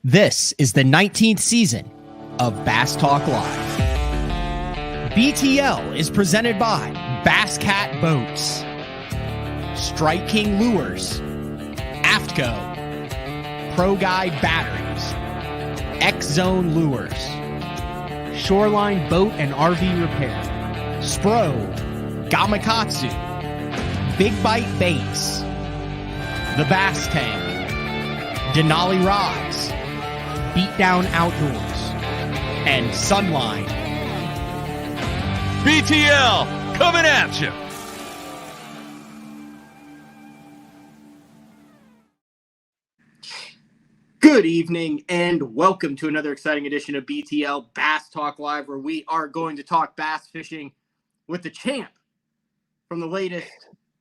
This is the 19th season of Bass Talk Live. BTL is presented by Bass Cat Boats, Strike King Lures, AFTCO, Pro Guide Batteries, X Zone Lures, Shoreline Boat and RV Repair, Spro, Gamakatsu, Big Bite Baits, The Bass Tank, Denali Rods, Beatdown Outdoors, and Sunline. BTL coming at you. Good evening and welcome to another exciting edition of BTL Bass Talk Live, where we are going to talk bass fishing with the champ from the latest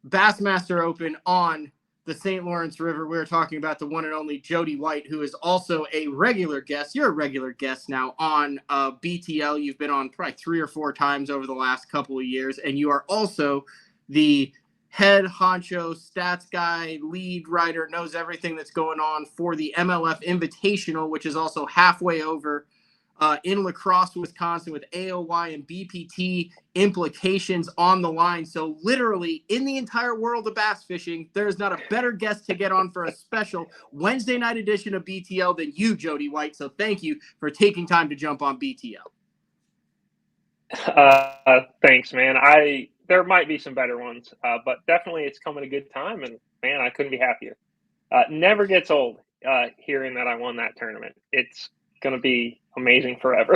Bassmaster Open on the St. Lawrence River. We're talking about the one and only Jody White, who is also a regular guest. You're a regular guest now on BTL. You've been on probably 3 or 4 times over the last couple of years, and you are also the head honcho, stats guy, lead writer, knows everything that's going on for the MLF Invitational, which is also halfway over in La Crosse, Wisconsin, with AOY and BPT implications on the line. So literally in the entire world of bass fishing, there's not a better guest to get on for a special Wednesday night edition of BTL than you, Jody White. So thank you for taking time to jump on BTL. Thanks, man. There might be some better ones, but definitely it's coming a good time, and man, I couldn't be happier. Never gets old hearing that I won that tournament. It's going to be amazing forever.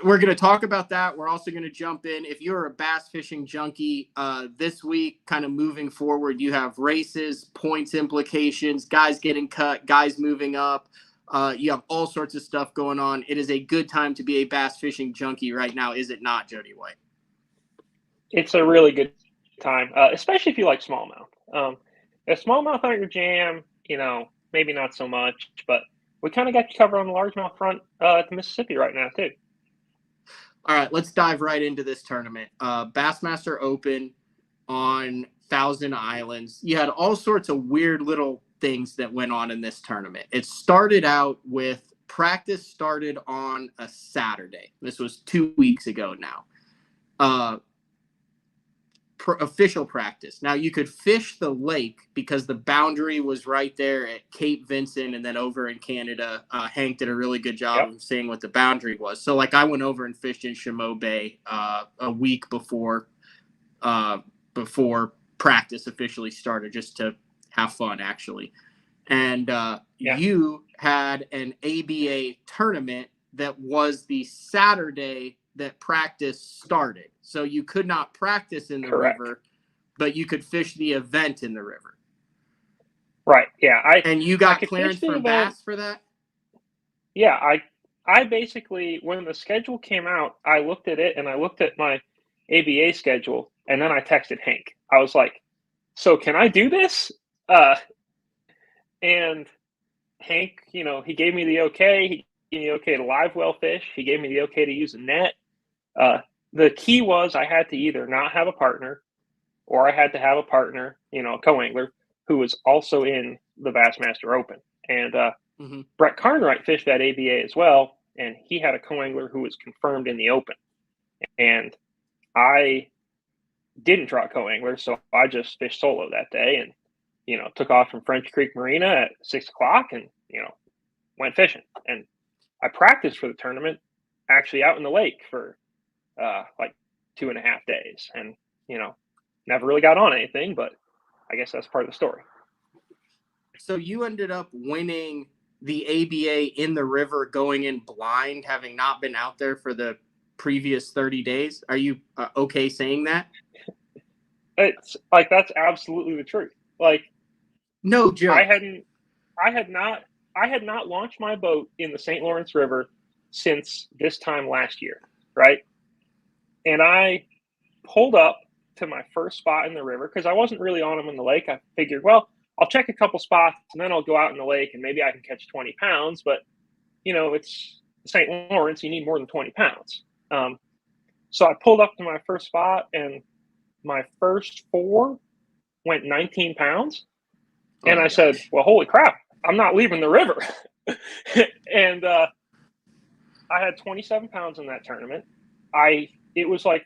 We're going to talk about that. We're also going to jump in. If you're a bass fishing junkie this week, kind of moving forward, you have races, points implications, guys getting cut, guys moving up. You have all sorts of stuff going on. It is a good time to be a bass fishing junkie right now, is it not, Jody White? It's a really good time, especially if you like smallmouth. If smallmouth aren't your jam, maybe not so much, but we kind of got you covered on the largemouth front at the Mississippi right now, too. All right, let's dive right into this tournament. Bassmaster Open on Thousand Islands. You had all sorts of weird little things that went on in this tournament. It started out with practice started on a Saturday. This was 2 weeks ago now. Official practice. Now you could fish the lake because the boundary was right there at Cape Vincent, and then over in Canada, Hank did a really good job of saying what the boundary was. So like I went over and fished in Chameau Bay a week before practice officially started, just to have fun actually. And you had an ABA tournament that was the Saturday that practice started. So you could not practice in the river, but you could fish the event in the river. Right. Yeah. And you got clearance for bass for that? Yeah. I basically, when the schedule came out, I looked at it and I looked at my ABA schedule, and then I texted Hank. I was like, so can I do this? And Hank, he gave me the okay. He gave me the okay to live well fish. He gave me the okay to use a net. The key was I had to either not have a partner, or I had to have a partner, a co-angler who was also in the Bassmaster Open. And Brett Carnwright fished that ABA as well, and he had a co-angler who was confirmed in the Open. And I didn't draw a co-angler, so I just fished solo that day and, took off from French Creek Marina at 6 o'clock and, went fishing. And I practiced for the tournament actually out in the lake for like 2.5 days, and never really got on anything, but I guess that's part of the story. So you ended up winning the ABA in the river, going in blind, having not been out there for the previous 30 days. Are you okay saying that? It's like, that's absolutely the truth. Like, no joke. I had not launched my boat in the St. Lawrence River since this time last year, right? And I pulled up to my first spot in the river because I wasn't really on them in the lake. I figured, well, I'll check a couple spots and then I'll go out in the lake and maybe I can catch 20 pounds. But, it's St. Lawrence, you need more than 20 pounds. So I pulled up to my first spot, and my first 4 went 19 pounds. And I said, well, holy crap, I'm not leaving the river. And I had 27 pounds in that tournament. It was like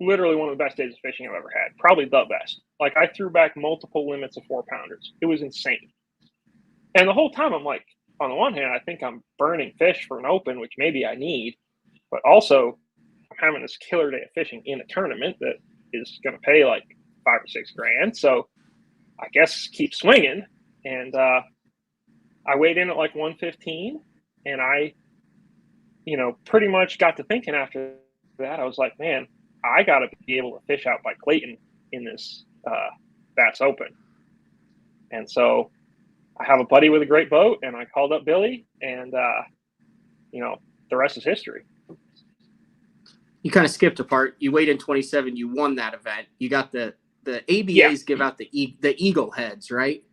literally one of the best days of fishing I've ever had. Probably the best. Like, I threw back multiple limits of 4-pounders. It was insane. And the whole time I'm like, on the one hand, I think I'm burning fish for an open, which maybe I need, but also I'm having this killer day of fishing in a tournament that is going to pay like $5 or $6 grand. So I guess keep swinging. And I weighed in at like 115, and I, pretty much got to thinking after that. I was like, man, I got to be able to fish out by Clayton in this Bass Open. And so I have a buddy with a great boat, and I called up Billy, and the rest is history. You kind of skipped a part. You weighed in 27. You won that event. You got the ABAs give out the eagle heads, right?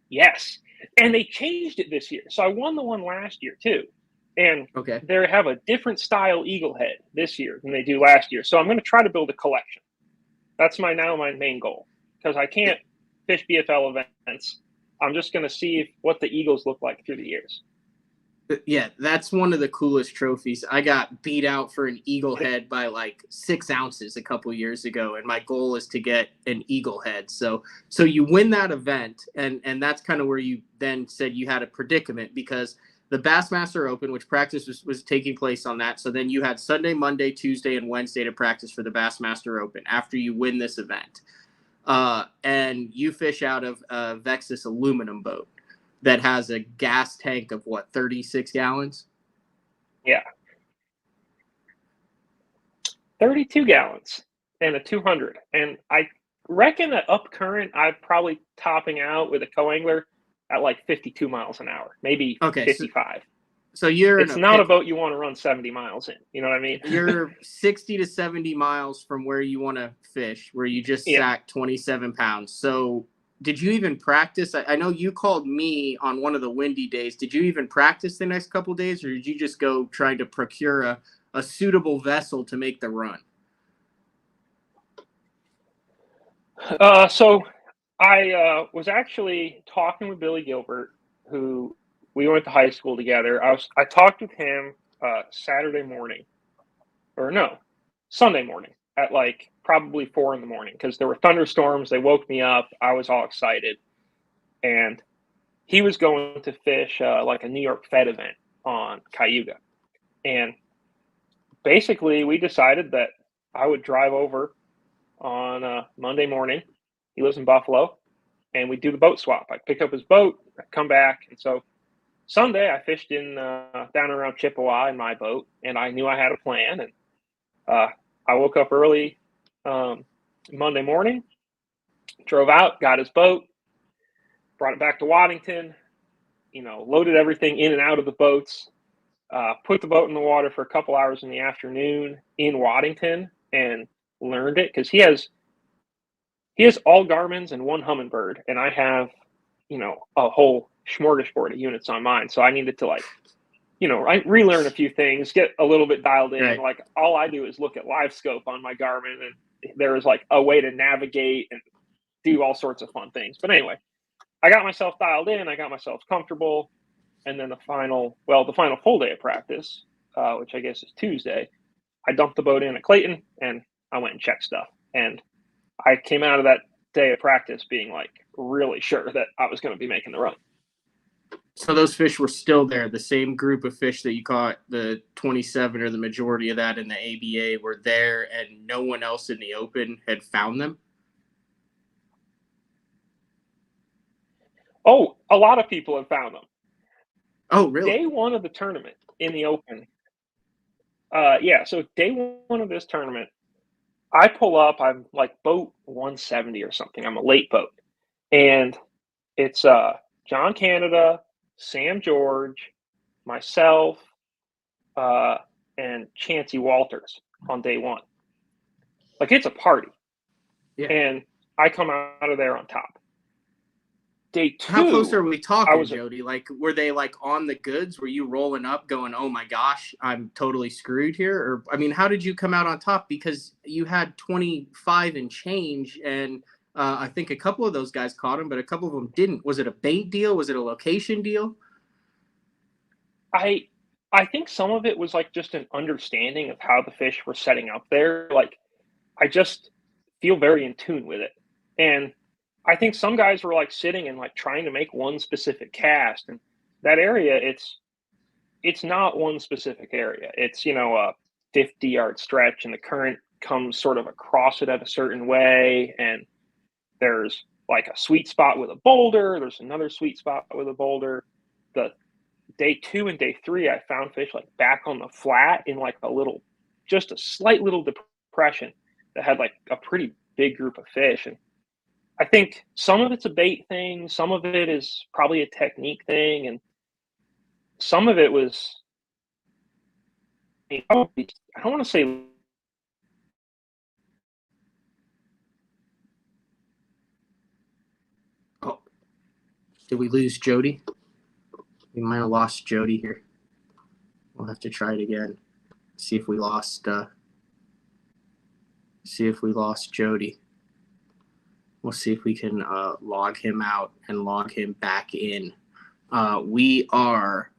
Yes, and they changed it this year. So I won the one last year too, and they have a different style eagle head this year than they do last year. So I'm going to try to build a collection. That's my main goal, because I can't fish BFL events. I'm just going to see what the eagles look like through the years. Yeah, that's one of the coolest trophies. I got beat out for an eagle head by like 6 ounces a couple years ago, and my goal is to get an eagle head. So you win that event, and that's kind of where you then said you had a predicament, because the Bassmaster Open, which practice was taking place on that. So then you had Sunday, Monday, Tuesday, and Wednesday to practice for the Bassmaster Open after you win this event. And you fish out of a Vexus aluminum boat that has a gas tank of 36 gallons? Yeah. 32 gallons and a 200. And I reckon that up current, I'm probably topping out with a co-angler at like 52 miles an hour, maybe 55. So it's not a boat you want to run 70 miles in. You know what I mean? You're 60 to 70 miles from where you want to fish, where you just sacked 27 pounds. So did you even practice? I know you called me on one of the windy days. Did you even practice the next couple of days, or did you just go trying to procure a suitable vessel to make the run? So I was actually talking with Billy Gilbert, who we went to high school together. I talked with him Sunday morning at like probably 4 a.m, because there were thunderstorms. They woke me up. I was all excited, and he was going to fish like a New York Fed event on Cayuga. And basically we decided that I would drive over on Monday morning. He lives in Buffalo, and we'd do the boat swap. I'd pick up his boat, I'd come back. And so Sunday I fished in down around Chippewa in my boat, and I knew I had a plan. And I woke up early Monday morning, drove out, got his boat, brought it back to Waddington, loaded everything in and out of the boats, put the boat in the water for a couple hours in the afternoon in Waddington, and learned it, because he has all Garmins and one Humminbird, and I have, a whole smorgasbord of units on mine. So I needed to I relearn a few things, get a little bit dialed in. Right. Like, all I do is look at live scope on my Garmin, and there is like a way to navigate and do all sorts of fun things. But anyway, I got myself dialed in, I got myself comfortable. And then the final full day of practice, which I guess is Tuesday, I dumped the boat in at Clayton, and I went and checked stuff. And I came out of that day of practice being like really sure that I was going to be making the run. So those fish were still there. The same group of fish that you caught, the 27 or the majority of that in the ABA, were there, and no one else in the Open had found them? Oh, a lot of people have found them. Oh, really? Day one of the tournament in the Open. So day one of this tournament, I pull up, I'm like boat 170 or something. I'm a late boat. And it's John Canada, Sam George, myself, and Chancey Walters on day one. Like, it's a party. Yeah. And I come out of there on top. Day two. How close are we talking, Jody? Like, were they like on the goods? Were you rolling up going, oh my gosh, I'm totally screwed here? Or, I mean, how did you come out on top? Because you had 25 and change, and I think a couple of those guys caught them, but a couple of them didn't. Was it a bait deal? Was it a location deal? I think some of it was like just an understanding of how the fish were setting up there. Like, I just feel very in tune with it. And I think some guys were like sitting and like trying to make one specific cast. And that area, it's not one specific area. It's, a 50-yard stretch, and the current comes sort of across it at a certain way. And there's like a sweet spot with a boulder. There's another sweet spot with a boulder. The day 2 and day 3, I found fish like back on the flat in like just a slight little depression that had like a pretty big group of fish. And I think some of it's a bait thing. Some of it is probably a technique thing. And some of it was, I don't want to say. Oh, did we lose Jody? We might have lost Jody here. We'll have to try it again. See if we lost Jody. We'll see if we can log him out and log him back in. We are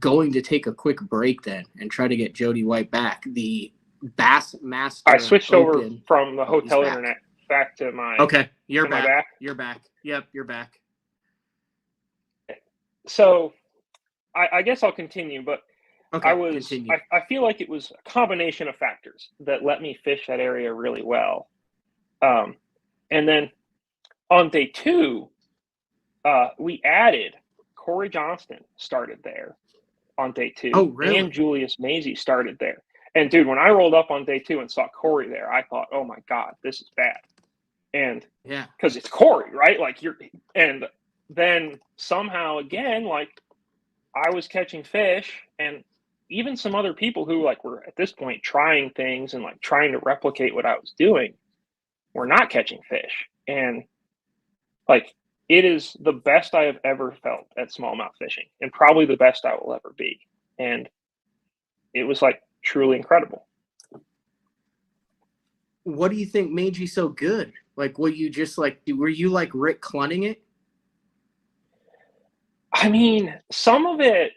going to take a quick break then and try to get Jody White back. The Bassmaster I switched Open. over from the hotel internet back to my. Okay, you're back. back. You're back. Yep, you're back. So I guess I'll continue, but okay, I feel like it was a combination of factors that let me fish that area really well. And then on day 2, we added Corey Johnston started there on day 2. Oh, really? And Julius Maisie started there. And dude, when I rolled up on day 2 and saw Corey there, I thought, oh my God, this is bad. And yeah, because it's Corey, right? Like and then somehow again, like I was catching fish, and even some other people who like were at this point trying things and like trying to replicate what I was doing were not catching fish. And like, it is the best I have ever felt at smallmouth fishing, and probably the best I will ever be. And it was like truly incredible. What do you think made you so good? Like, were you just like, were you like Rick Clunning it? I mean, some of it,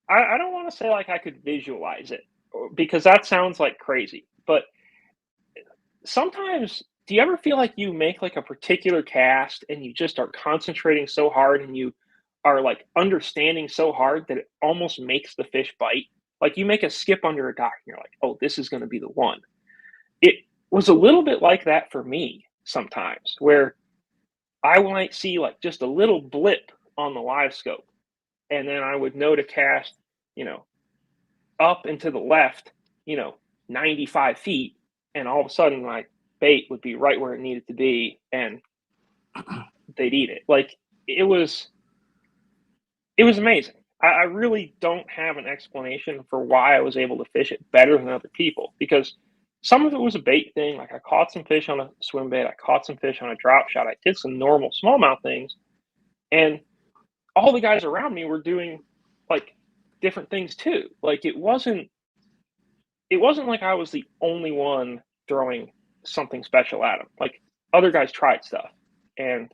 I don't want to say like I could visualize it, because that sounds like crazy. But sometimes, do you ever feel like you make like a particular cast and you just are concentrating so hard and you are like understanding so hard that it almost makes the fish bite? Like you make a skip under a dock and you're like, oh, this is going to be the one. It was a little bit like that for me sometimes, where I might see like just a little blip on the live scope, and then I would know to cast, up and to the left, 95 feet, and all of a sudden my bait would be right where it needed to be, and they'd eat it. Like it was amazing. I really don't have an explanation for why I was able to fish it better than other people, because some of it was a bait thing. Like I caught some fish on a swim bait, I caught some fish on a drop shot, I did some normal smallmouth things, and all the guys around me were doing like different things too. Like it wasn't like I was the only one throwing something special at them. Like other guys tried stuff, and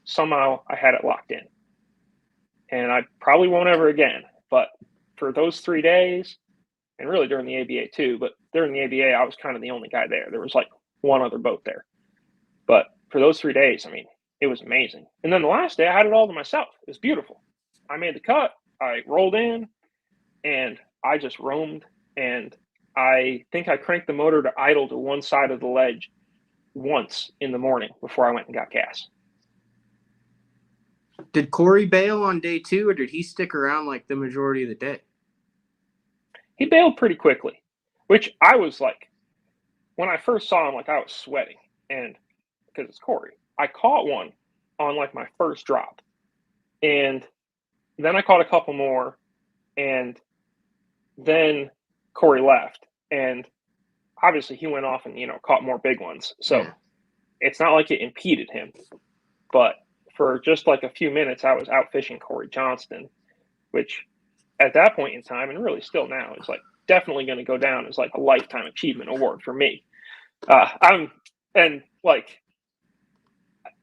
somehow I had it locked in. And I probably won't ever again. But for those 3 days, and really during the ABA too, but during the ABA, I was kind of the only guy there. There was like one other boat there. But for those 3 days, I mean, it was amazing. And then the last day, I had it all to myself. It was beautiful. I made the cut. I rolled in, and I just roamed. And I think I cranked the motor to idle to one side of the ledge once in the morning before I went and got gas. Did Corey bail on day 2, or did he stick around like the majority of the day? He bailed pretty quickly, which I was like, when I first saw him, like I was sweating, and because it's Corey. I caught one on like my first drop, and then I caught a couple more, and then Corey left, and obviously he went off and caught more big ones. So yeah. It's not like it impeded him, but for just like a few minutes, I was out fishing Corey Johnston, which at that point in time, and really still now, is like definitely going to go down as like a lifetime achievement award for me.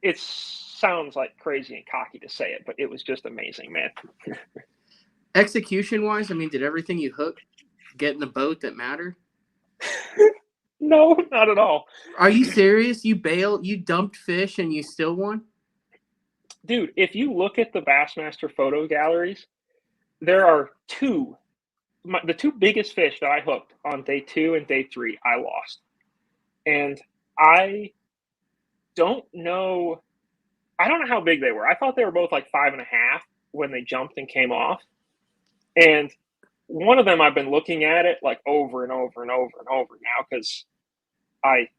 it sounds like crazy and cocky to say it, but it was just amazing, man. Execution wise, I mean, did everything you hooked get in the boat that mattered? No, not at all. Are you serious? You bailed, you dumped fish, and you still won? Dude, if you look at the Bassmaster photo galleries, there are the two biggest fish that I hooked on day 2 and day 3, I lost. And I don't know how big they were. I thought they were both like 5.5 when they jumped and came off. And one of them, I've been looking at it like over and over and over and over now because I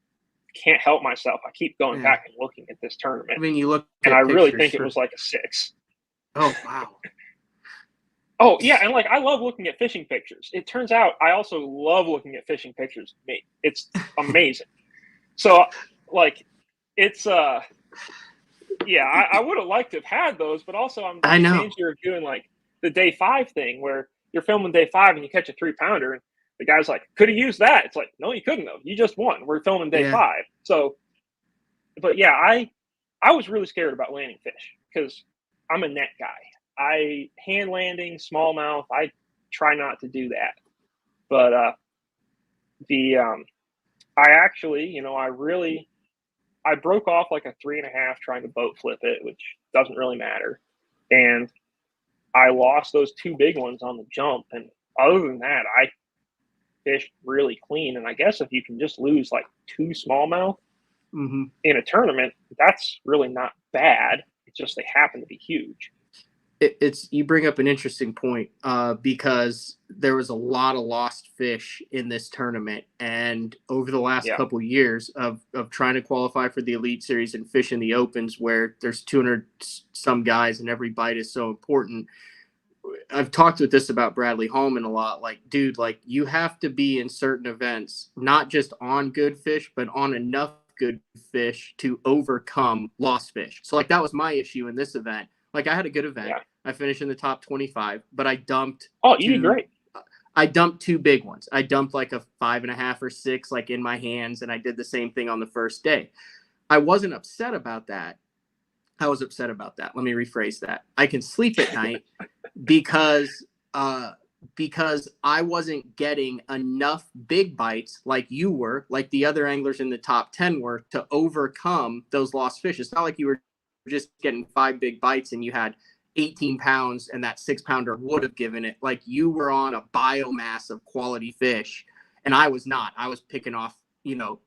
can't help myself. I keep going back and looking at this tournament. I mean, you look and at I really pictures, think sure. It was like a 6. Oh, wow. Oh, yeah, and like I love looking at fishing pictures. It turns out I also love looking at fishing pictures of me. It's amazing. So, like, it's yeah, I would have liked to have had those, but also I'm in danger of doing like the day 5 thing where you're filming day 5 and you catch a 3-pounder and the guy's like, could have used that. It's like, no, you couldn't have. You just won. We're filming day 5. So, but yeah, I was really scared about landing fish because I'm a net guy. I hand landing, smallmouth, I try not to do that. But I actually, I broke off like a 3.5 trying to boat flip it, which doesn't really matter. And I lost those 2 big ones on the jump. And other than that, I fished really clean. And I guess if you can just lose like 2 smallmouth in a tournament, that's really not bad. It's just they happen to be huge. You bring up an interesting point because there was a lot of lost fish in this tournament, and over the last couple of years of trying to qualify for the Elite Series and fish in the Opens, where there's 200 some guys and every bite is so important. I've talked with this about Bradley Hallman a lot. Like, dude, like you have to be in certain events, not just on good fish, but on enough good fish to overcome lost fish. So like that was my issue in this event. Like I had a good event. Yeah. I finished in the top 25, but I dumped. Oh, you did great. I dumped 2 big ones. I dumped like a 5.5 or 6, like in my hands, and I did the same thing on the first day. I wasn't upset about that. I was upset about that. Let me rephrase that. I can sleep at night because I wasn't getting enough big bites like you were, like the other anglers in the top 10 were, to overcome those lost fish. It's not like you were just getting 5 big bites and you had 18 pounds and that 6-pounder would have given it. Like you were on a biomass of quality fish and I was not. I was picking off,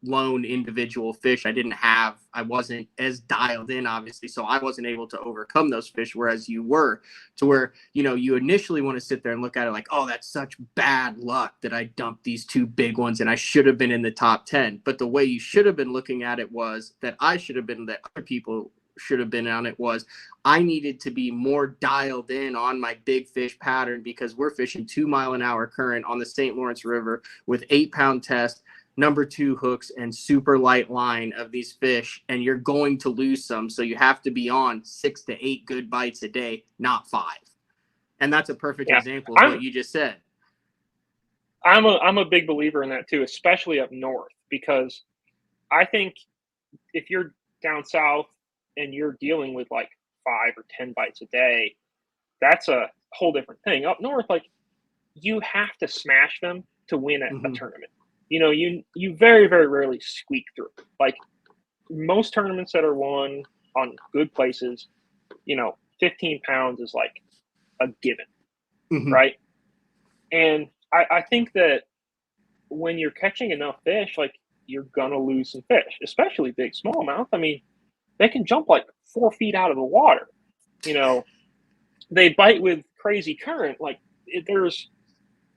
lone individual fish. I wasn't as dialed in, obviously, so I wasn't able to overcome those fish, whereas you were, to where, you initially want to sit there and look at it like, oh, that's such bad luck that I dumped these 2 big ones and I should have been in the top 10. But the way you should have been looking at it was that I should have been, that other people should have been on it, was I needed to be more dialed in on my big fish pattern because we're fishing 2-mile-an-hour current on the St. Lawrence River with 8-pound test, number 2 hooks, and super light line of these fish, and you're going to lose some. So you have to be on 6 to 8 good bites a day, not 5. And that's a perfect example of what you just said. I'm a big believer in that too, especially up north, because I think if you're down south and you're dealing with like 5 or 10 bites a day, that's a whole different thing. Up north, like you have to smash them to win a tournament. You very, very rarely squeak through. Like most tournaments that are won on good places, 15 pounds is like a given, right? And I think that when you're catching enough fish, like you're gonna lose some fish, especially big smallmouth. I mean, they can jump like 4 feet out of the water. They bite with crazy current. Like there's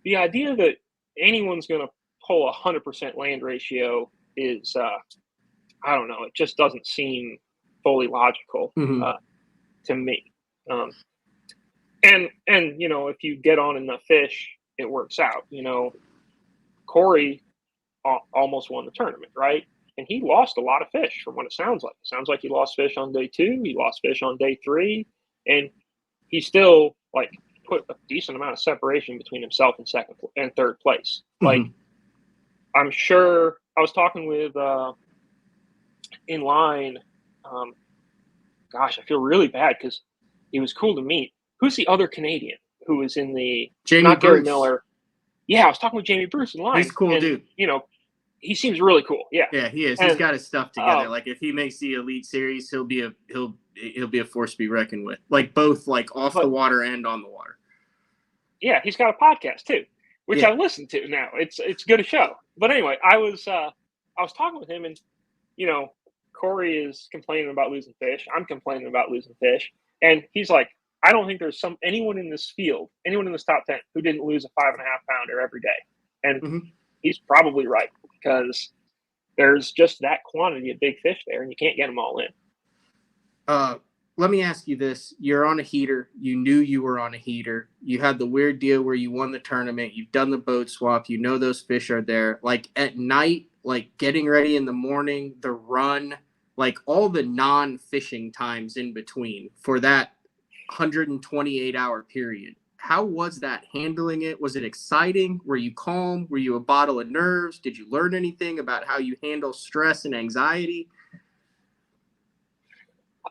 the idea that anyone's going to pull 100% land ratio is, I don't know. It just doesn't seem fully logical to me. And if you get on enough fish, it works out. Corey almost won the tournament, right? And he lost a lot of fish from what it sounds like. It sounds like he lost fish on day 2. He lost fish on day 3. And he still, like, put a decent amount of separation between himself and second and third place. Like, I'm sure I was talking with in line gosh, I feel really bad because he was cool to meet. Who's the other Canadian who was in the Jamie not Gary Bruce. Miller? Yeah, I was talking with Jamie Bruce in line. He's a cool and, dude. You know, he seems really cool. Yeah. Yeah, he is. And, he's got his stuff together. Like if he makes the Elite Series, he'll be a force to be reckoned with. Like both like off the water and on the water. Yeah, he's got a podcast too, which I listen to now. It's good a show. But anyway, I was talking with him, and you know, Corey is complaining about losing fish. I'm complaining about losing fish, and he's like, I don't think there's anyone in this field, anyone in this top 10 who didn't lose a 5.5 pounder every day. And he's probably right, because there's just that quantity of big fish there, and you can't get them all in. Let me ask you this. You're on a heater. You knew you were on a heater. You had the weird deal where you won the tournament. You've done the boat swap. You know those fish are there. Like at night, like getting ready in the morning, the run, like all the non-fishing times in between for that 128-hour period. How was that handling it? Was it exciting? Were you calm? Were you a bottle of nerves? Did you learn anything about how you handle stress and anxiety?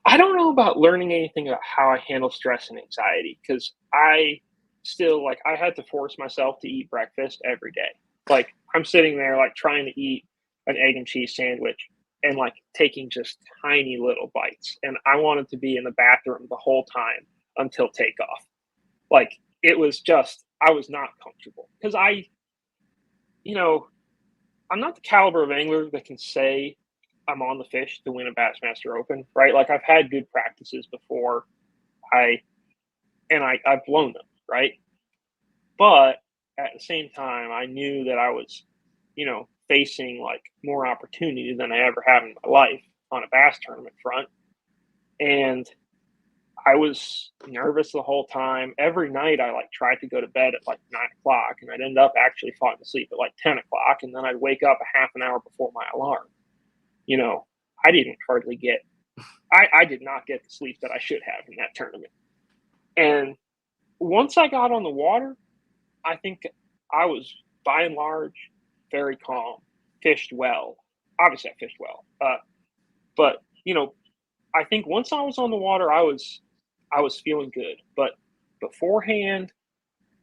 I don't know about learning anything about how I handle stress and anxiety, because I still, like, I had to force myself to eat breakfast every day. Like, I'm sitting there, like, trying to eat an egg and cheese sandwich and, like, taking just tiny little bites. And I wanted to be in the bathroom the whole time until takeoff. Like, it was just, I was not comfortable. Because I'm not the caliber of angler that can say I'm on the fish to win a Bassmaster Open, right? Like I've had good practices before, I've blown them, right? But at the same time, I knew that I was, facing like more opportunity than I ever have in my life on a bass tournament front, and I was nervous the whole time. Every night, I like tried to go to bed at like 9:00, and I'd end up actually falling asleep at like 10:00, and then I'd wake up a half an hour before my alarm. I didn't hardly get, I did not get the sleep that I should have in that tournament. And once I got on the water, I think I was by and large very calm, fished well. Obviously I fished well. But I think once I was on the water, I was feeling good. But beforehand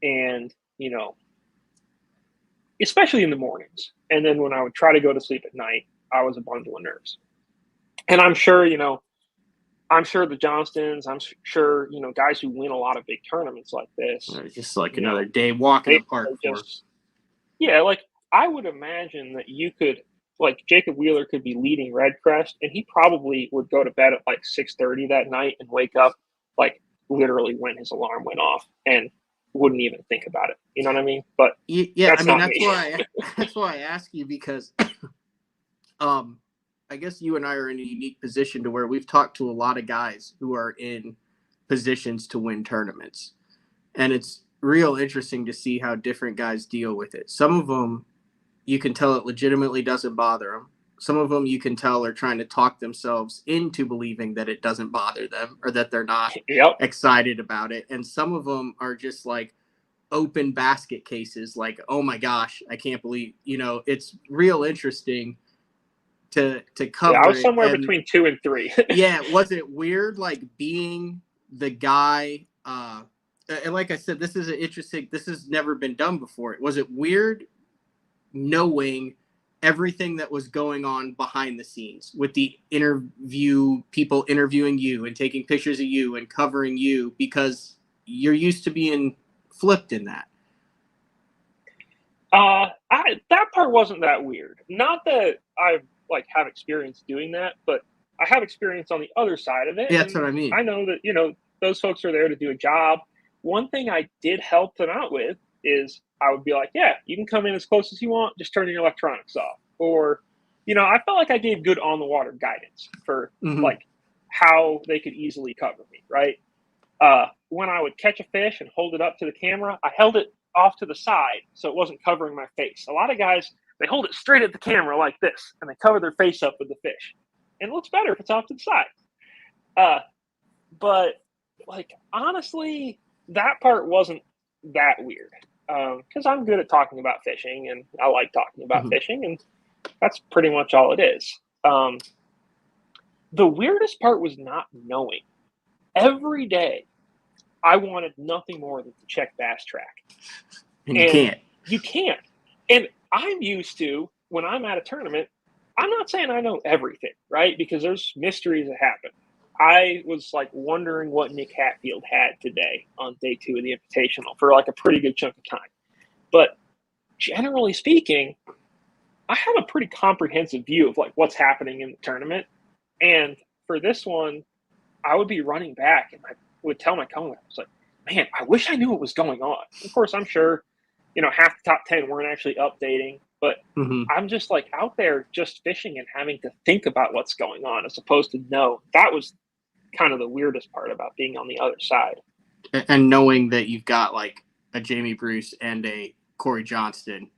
and, especially in the mornings, and then when I would try to go to sleep at night, I was a bundle of nerves. And I'm sure, the Johnstons, I'm sure, guys who win a lot of big tournaments like this. Just like another day walking the park for. Yeah, like I would imagine that you could, like Jacob Wheeler could be leading Red Crest, and he probably would go to bed at like 6:30 that night and wake up like literally when his alarm went off and wouldn't even think about it. You know what I mean? But yeah, that's why I ask you, because I guess you and I are in a unique position to where we've talked to a lot of guys who are in positions to win tournaments. And it's real interesting to see how different guys deal with it. Some of them, you can tell it legitimately doesn't bother them. Some of them you can tell are trying to talk themselves into believing that it doesn't bother them or that they're not excited about it. And some of them are just like open basket cases, like, oh my gosh, I can't believe, it's real interesting to cover. Yeah, I was somewhere between 2 and 3. Yeah, was it weird, like being the guy? And like I said, this is interesting. This has never been done before. Was it weird knowing everything that was going on behind the scenes with the people interviewing you and taking pictures of you and covering you, because you're used to being flipped in that? That part wasn't that weird. Not that I've have experience doing that, but I have experience on the other side of it. Yeah, that's what I mean. I know that, those folks are there to do a job. One thing I did help them out with is I would be like, yeah, you can come in as close as you want, just turn your electronics off. Or, I felt like I gave good on the water guidance for like how they could easily cover me, right? When I would catch a fish and hold it up to the camera, I held it off to the side so it wasn't covering my face. A lot of guys, they hold it straight at the camera like this, and they cover their face up with the fish. And it looks better if it's off to the side. But, honestly, that part wasn't that weird. Because I'm good at talking about fishing, and I like talking about fishing, and that's pretty much all it is. the weirdest part was not knowing. Every day, I wanted nothing more than to check Bass Track. And you can't. You can't. And I'm used to, when I'm at a tournament, I'm not saying I know everything, right? Because there's mysteries that happen. I was like wondering what Nick Hatfield had today on day 2 of the Invitational for like a pretty good chunk of time. But generally speaking, I have a pretty comprehensive view of like what's happening in the tournament. And for this one, I would be running back and I would tell my co-owner, I was like, man, I wish I knew what was going on. Of course, I'm sure, half the top 10 weren't actually updating, but I'm just like out there just fishing and having to think about what's going on as opposed to know. That was kind of the weirdest part about being on the other side. And knowing that you've got like a Jamie Bruce and a Corey Johnston.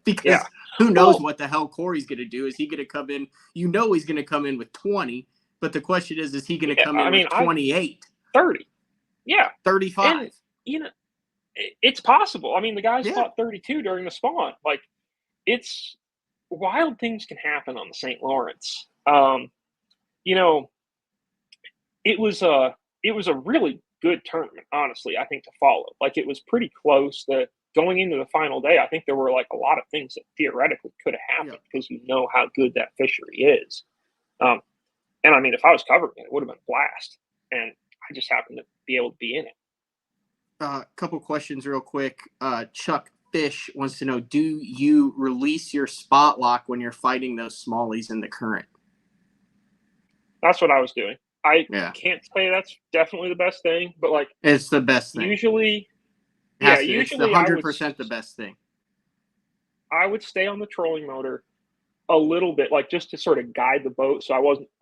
Because who knows what the hell Corey's going to do? Is he going to come in? He's going to come in with 20, but the question is he going to come in with 28? 30. Yeah. 35. And, it's possible. I mean, the guys caught 32 during the spawn. Like, it's wild things can happen on the St. Lawrence. It was a really good tournament, honestly, I think, to follow. Like, it was pretty close. Going into the final day, I think there were like a lot of things that theoretically could have happened because you know how good that fishery is. And I mean, if I was covering it, it would have been a blast. And I just happened to be able to be in it. A couple questions real quick. Chuck Fish wants to know, do you release your spot lock when you're fighting those smallies in the current? That's what I was doing. I can't say that's definitely the best thing, but like it's the best thing. Usually it's 100% the best thing. I would stay on the trolling motor a little bit, like just to sort of guide the boat, so I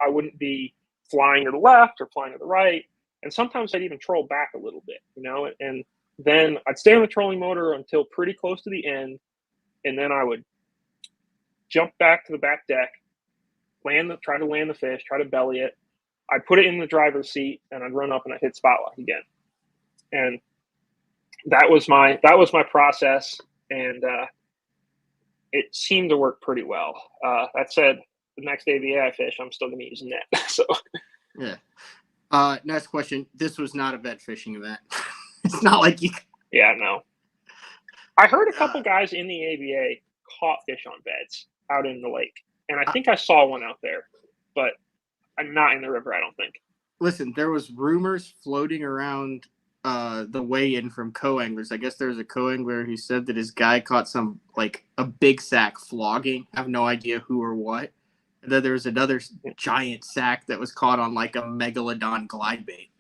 wouldn't be flying to the left or flying to the right. And sometimes I'd even troll back a little bit, and then I'd stay on the trolling motor until pretty close to the end, and then I would jump back to the back deck, try to land the fish, try to belly it. I'd put it in the driver's seat, and I'd run up and I'd hit spot lock again. And that was my process, and it seemed to work pretty well. That said, the next AVA I fish, I'm still going to be using that. So yeah. Next question. This was not a bed fishing event. It's not like you. Yeah, no. I heard a couple guys in the AVA caught fish on beds out in the lake, and I think I saw one out there, but I'm not in the river, I don't think. Listen, there was rumors floating around the weigh-in from co-anglers. I guess there was a co-angler who said that his guy caught a big sack flogging. I have no idea who or what. And then there was another giant sack that was caught on like a megalodon glide bait.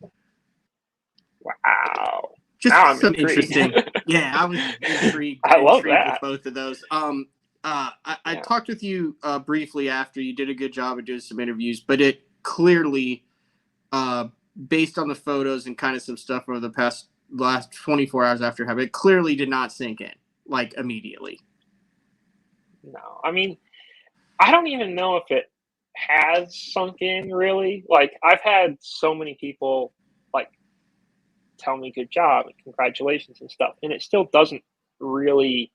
Wow. Just some interesting. Yeah, I was intrigued. I love with that. both of those. I talked with you briefly after. You did a good job of doing some interviews, but it clearly, based on the photos and kind of some stuff over the last 24 hours after having it, clearly did not sink in like immediately. No, I mean, I don't even know if it has sunk in really. Like, I've had so many people like tell me good job and congratulations and stuff, and it still doesn't really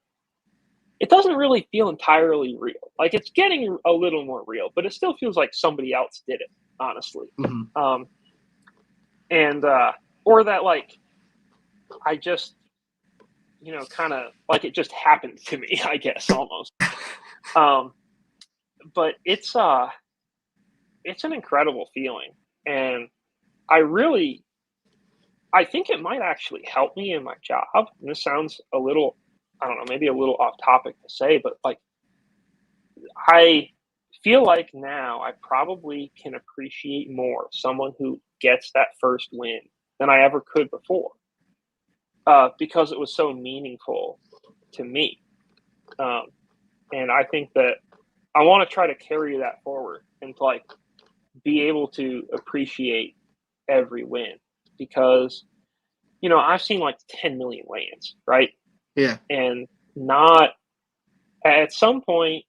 feel entirely real. Like, it's getting a little more real, but it still feels like somebody else did it, honestly. Or that like I just kind of like it just happened to me, I guess, almost. But it's an incredible feeling, and I think it might actually help me in my job. And this sounds a little, I don't know, maybe a little off topic to say, but like I feel like now I probably can appreciate more someone who gets that first win than I ever could before, because it was so meaningful to me. And I think that I want to try to carry that forward and to like be able to appreciate every win, because, I've seen like 10 million lands, right? Yeah. And not at some point,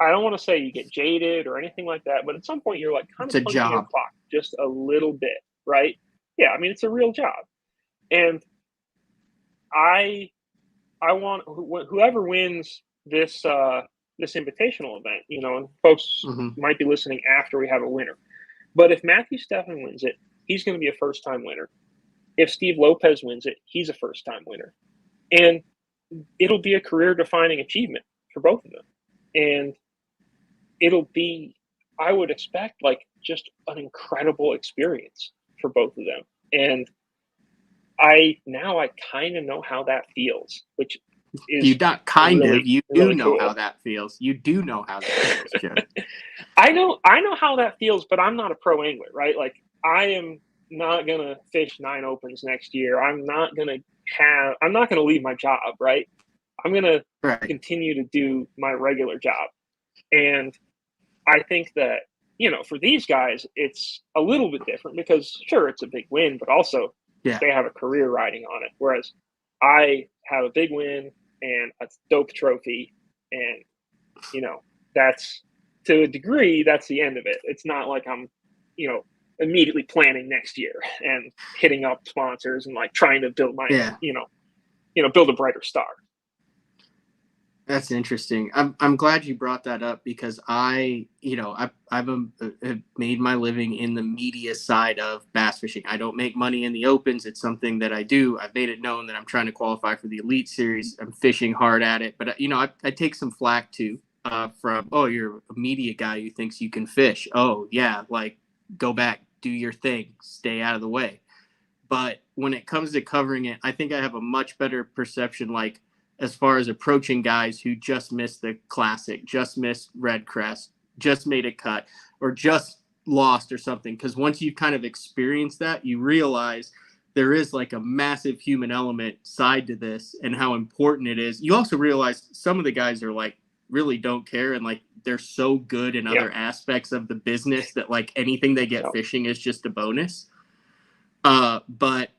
I don't want to say you get jaded or anything like that, but at some point you're like kind of punching your clock just a little bit, right? Yeah. I mean, it's a real job. And I want whoever wins this this invitational event, and folks might be listening after we have a winner. But if Matthew Stephan wins it, he's going to be a first-time winner. If Steve Lopez wins it, he's a first-time winner. And it'll be a career-defining achievement for both of them. And it'll be, I would expect, like, just an incredible experience for both of them. And I kind of know how that feels, which is you not kind really, of you really do know cool. how that feels. You do know how that feels, Joe. I know how that feels, but I'm not a pro angler, right? Like, I am not gonna fish 9 opens next year. I'm not gonna leave my job, right? I'm gonna continue to do my regular job. And I think that, for these guys, it's a little bit different because sure, it's a big win, but also they have a career riding on it. Whereas I have a big win and a dope trophy, and that's, to a degree, that's the end of it. It's not like I'm, immediately planning next year and hitting up sponsors and like trying to build my, build a brighter star. That's interesting. I'm glad you brought that up because I've made my living in the media side of bass fishing. I don't make money in the opens. It's something that I do. I've made it known that I'm trying to qualify for the Elite Series. I'm fishing hard at it, but I take some flack too from, oh, you're a media guy who thinks you can fish. Oh yeah, like go back, do your thing, stay out of the way. But when it comes to covering it, I think I have a much better perception, like, as far as approaching guys who just missed the Classic, just missed Red Crest, just made a cut, or just lost or something. Because once you've kind of experienced that, you realize there is like a massive human element side to this and how important it is. You also realize some of the guys are like, really don't care. And like, they're so good in other aspects of the business that like anything they get fishing is just a bonus. But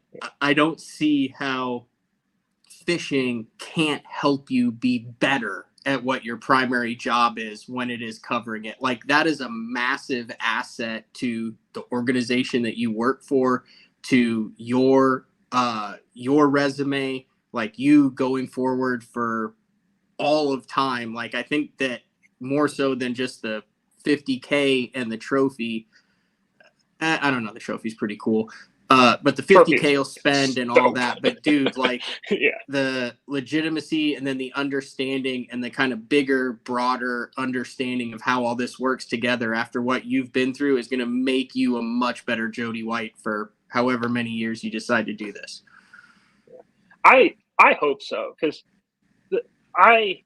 I don't see how fishing can't help you be better at what your primary job is when it is covering it. Like, that is a massive asset to the organization that you work for, to your resume, like you going forward for all of time. Like, I think that more so than just the 50K and the trophy. I don't know. The trophy's pretty cool. But the 50K will spend and all that. But dude, like the legitimacy and then the understanding and the kind of bigger, broader understanding of how all this works together after what you've been through is going to make you a much better Jody White for however many years you decide to do this. I hope so, because I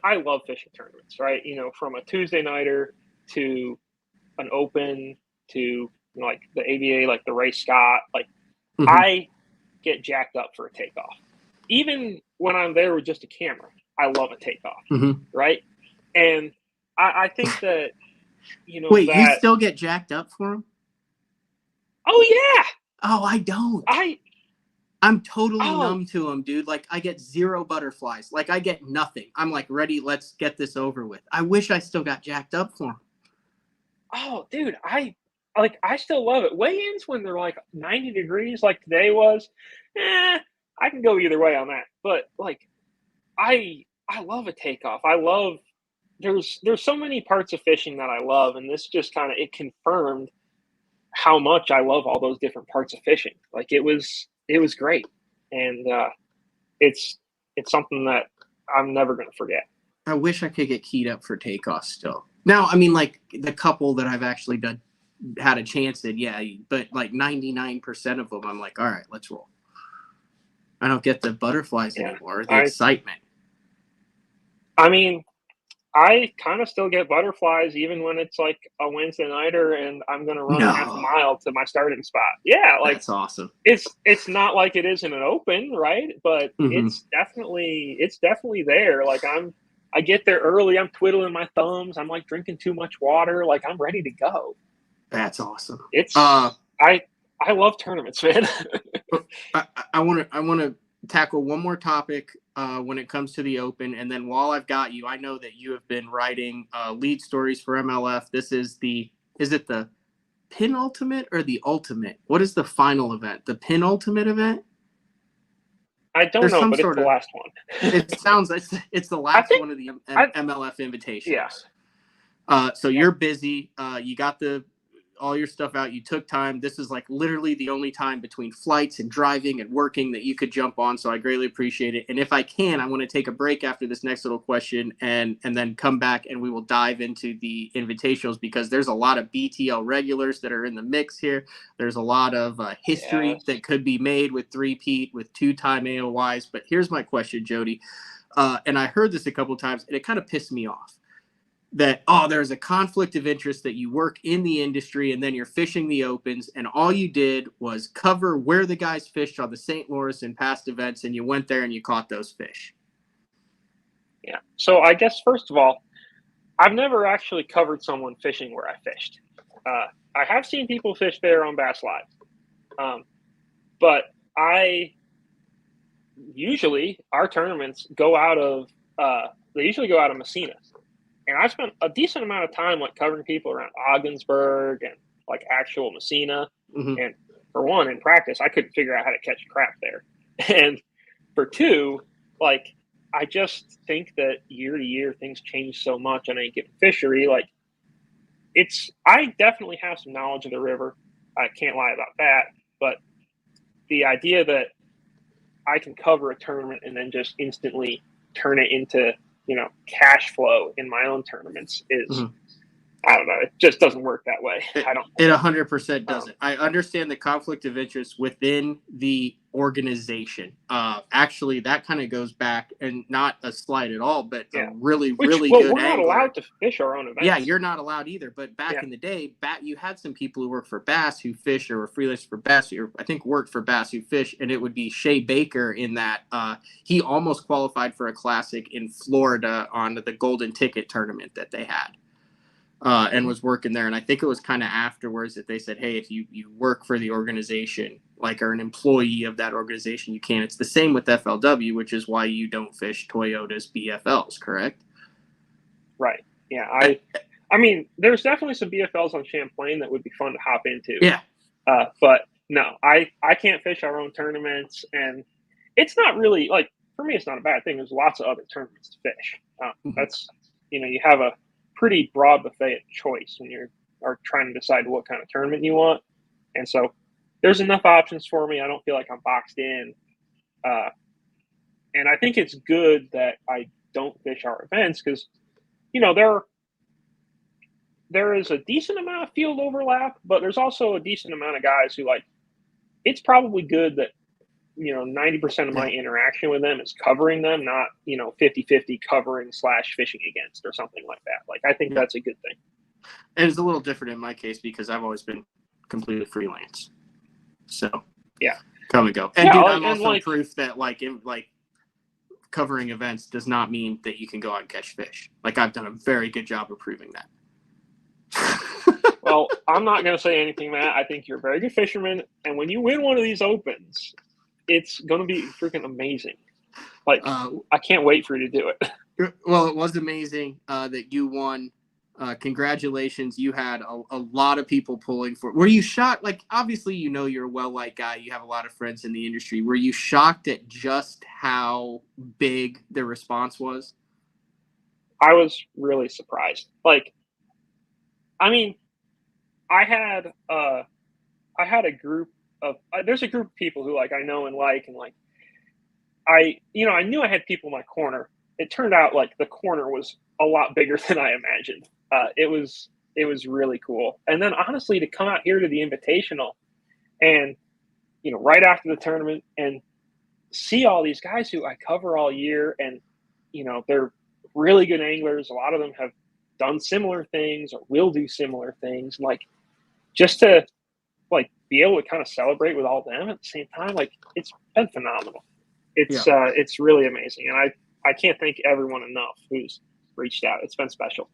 love fishing tournaments, right? From a Tuesday nighter to an open to like the ABA, like the Ray Scott, like I get jacked up for a takeoff. Even when I'm there with just a camera, I love a takeoff, right? And I think that, Wait, that... you still get jacked up for them? Oh, yeah. Oh, I don't. I'm totally numb to them, dude. Like, I get 0 butterflies. Like, I get nothing. I'm like, ready, let's get this over with. I wish I still got jacked up for them. Oh, dude, I still love it. Weigh-ins when they're like 90 degrees like today was, I can go either way on that. But like, I love a takeoff. There's so many parts of fishing that I love, and this just kind of, it confirmed how much I love all those different parts of fishing. Like, it was great. And it's something that I'm never going to forget. I wish I could get keyed up for takeoffs still. Now, I mean, like, the couple that I've actually had a chance at, but like 99% of them, I'm like, all right, let's roll. I don't get the butterflies anymore, the excitement. I mean, I kind of still get butterflies even when it's like a Wednesday nighter and I'm going to run half a mile to my starting spot. Yeah, like, that's awesome. It's not like it is in an open, right? But it's definitely there. Like, I get there early. I'm twiddling my thumbs. I'm like drinking too much water. Like, I'm ready to go. That's awesome. It's I love tournaments, man. I want to tackle one more topic when it comes to the Open, and then while I've got you, I know that you have been writing lead stories for MLF. This is is it the penultimate or the ultimate? What is the final event? The penultimate event? I don't There's know, some but it's sort the of- last one. It sounds it's the last one of the MLF Invitationals. Yeah. So you're busy. You got all your stuff out. You took time. This is like literally the only time between flights and driving and working that you could jump on. So I greatly appreciate it. And if I can, I want to take a break after this next little question and then come back and we will dive into the invitationals because there's a lot of BTL regulars that are in the mix here. There's a lot of history that could be made with three-peat, with two-time AOYs. But here's my question, Jody. And I heard this a couple of times and it kind of pissed me off. That, there's a conflict of interest that you work in the industry and then you're fishing the opens and all you did was cover where the guys fished on the St. Lawrence and past events and you went there and you caught those fish. Yeah. So I guess, first of all, I've never actually covered someone fishing where I fished. I have seen people fish there on Bass Live. But our tournaments go out of, they usually go out of Messina. And I spent a decent amount of time covering people around Ogdensburg and actual Messina. Mm-hmm. And for one, in practice, I couldn't figure out how to catch crap there. And for two, I just think that year to year things change so much on any given fishery. I definitely have some knowledge of the river. I can't lie about that. But the idea that I can cover a tournament and then just instantly turn it into cash flow in my own tournaments is, I don't know. It just doesn't work that way. It 100% doesn't. I understand the conflict of interest within the organization. Actually, that kind of goes back, and not a slight at all, but a really good we're not angler. allowed to fish our own events. Yeah, you're not allowed either. But back in the day, you had some people who worked for Bass who fish or were freelancers for Bass, or I think worked for Bass who fish, and it would be Shea Baker in that he almost qualified for a classic in Florida on the Golden Ticket tournament that they had. And was working there. And I think it was kind of afterwards that they said, hey, if you work for the organization, are an employee of that organization, you can. It's the same with FLW, which is why you don't fish Toyota's BFLs, correct? Right. Yeah. I mean, there's definitely some BFLs on Champlain that would be fun to hop into. Yeah. But no, I can't fish our own tournaments. And it's not really, for me, it's not a bad thing. There's lots of other tournaments to fish. That's, you have a pretty broad buffet of choice when you are trying to decide what kind of tournament you want. And so there's enough options for me. I don't feel like I'm boxed in. And I think it's good that I don't fish our events because, there is a decent amount of field overlap, but there's also a decent amount of guys who it's probably good that, 90% of my interaction with them is covering them, not, 50-50 covering / fishing against or something like that. I think that's a good thing. And it's a little different in my case because I've always been completely freelance. So come and go. And dude, I'm also proof that covering events does not mean that you can go out and catch fish. I've done a very good job of proving that. Well, I'm not going to say anything, Matt. I think you're a very good fisherman. And when you win one of these opens, it's going to be freaking amazing. I can't wait for you to do it. Well, it was amazing that you won. Congratulations. You had a lot of people pulling for it. Were you shocked? Obviously, you're a well-liked guy. You have a lot of friends in the industry. Were you shocked at just how big the response was? I was really surprised. I mean, I had a group of there's a group of people who I know and I knew I had people in my corner. It turned out the corner was a lot bigger than I imagined. It was really cool. And then honestly, to come out here to the Invitational and right after the tournament and see all these guys who I cover all year and they're really good anglers. A lot of them have done similar things or will do similar things. Just to be able to kind of celebrate with all them at the same time, it's been phenomenal. It's really amazing. And I can't thank everyone enough who's reached out. It's been special.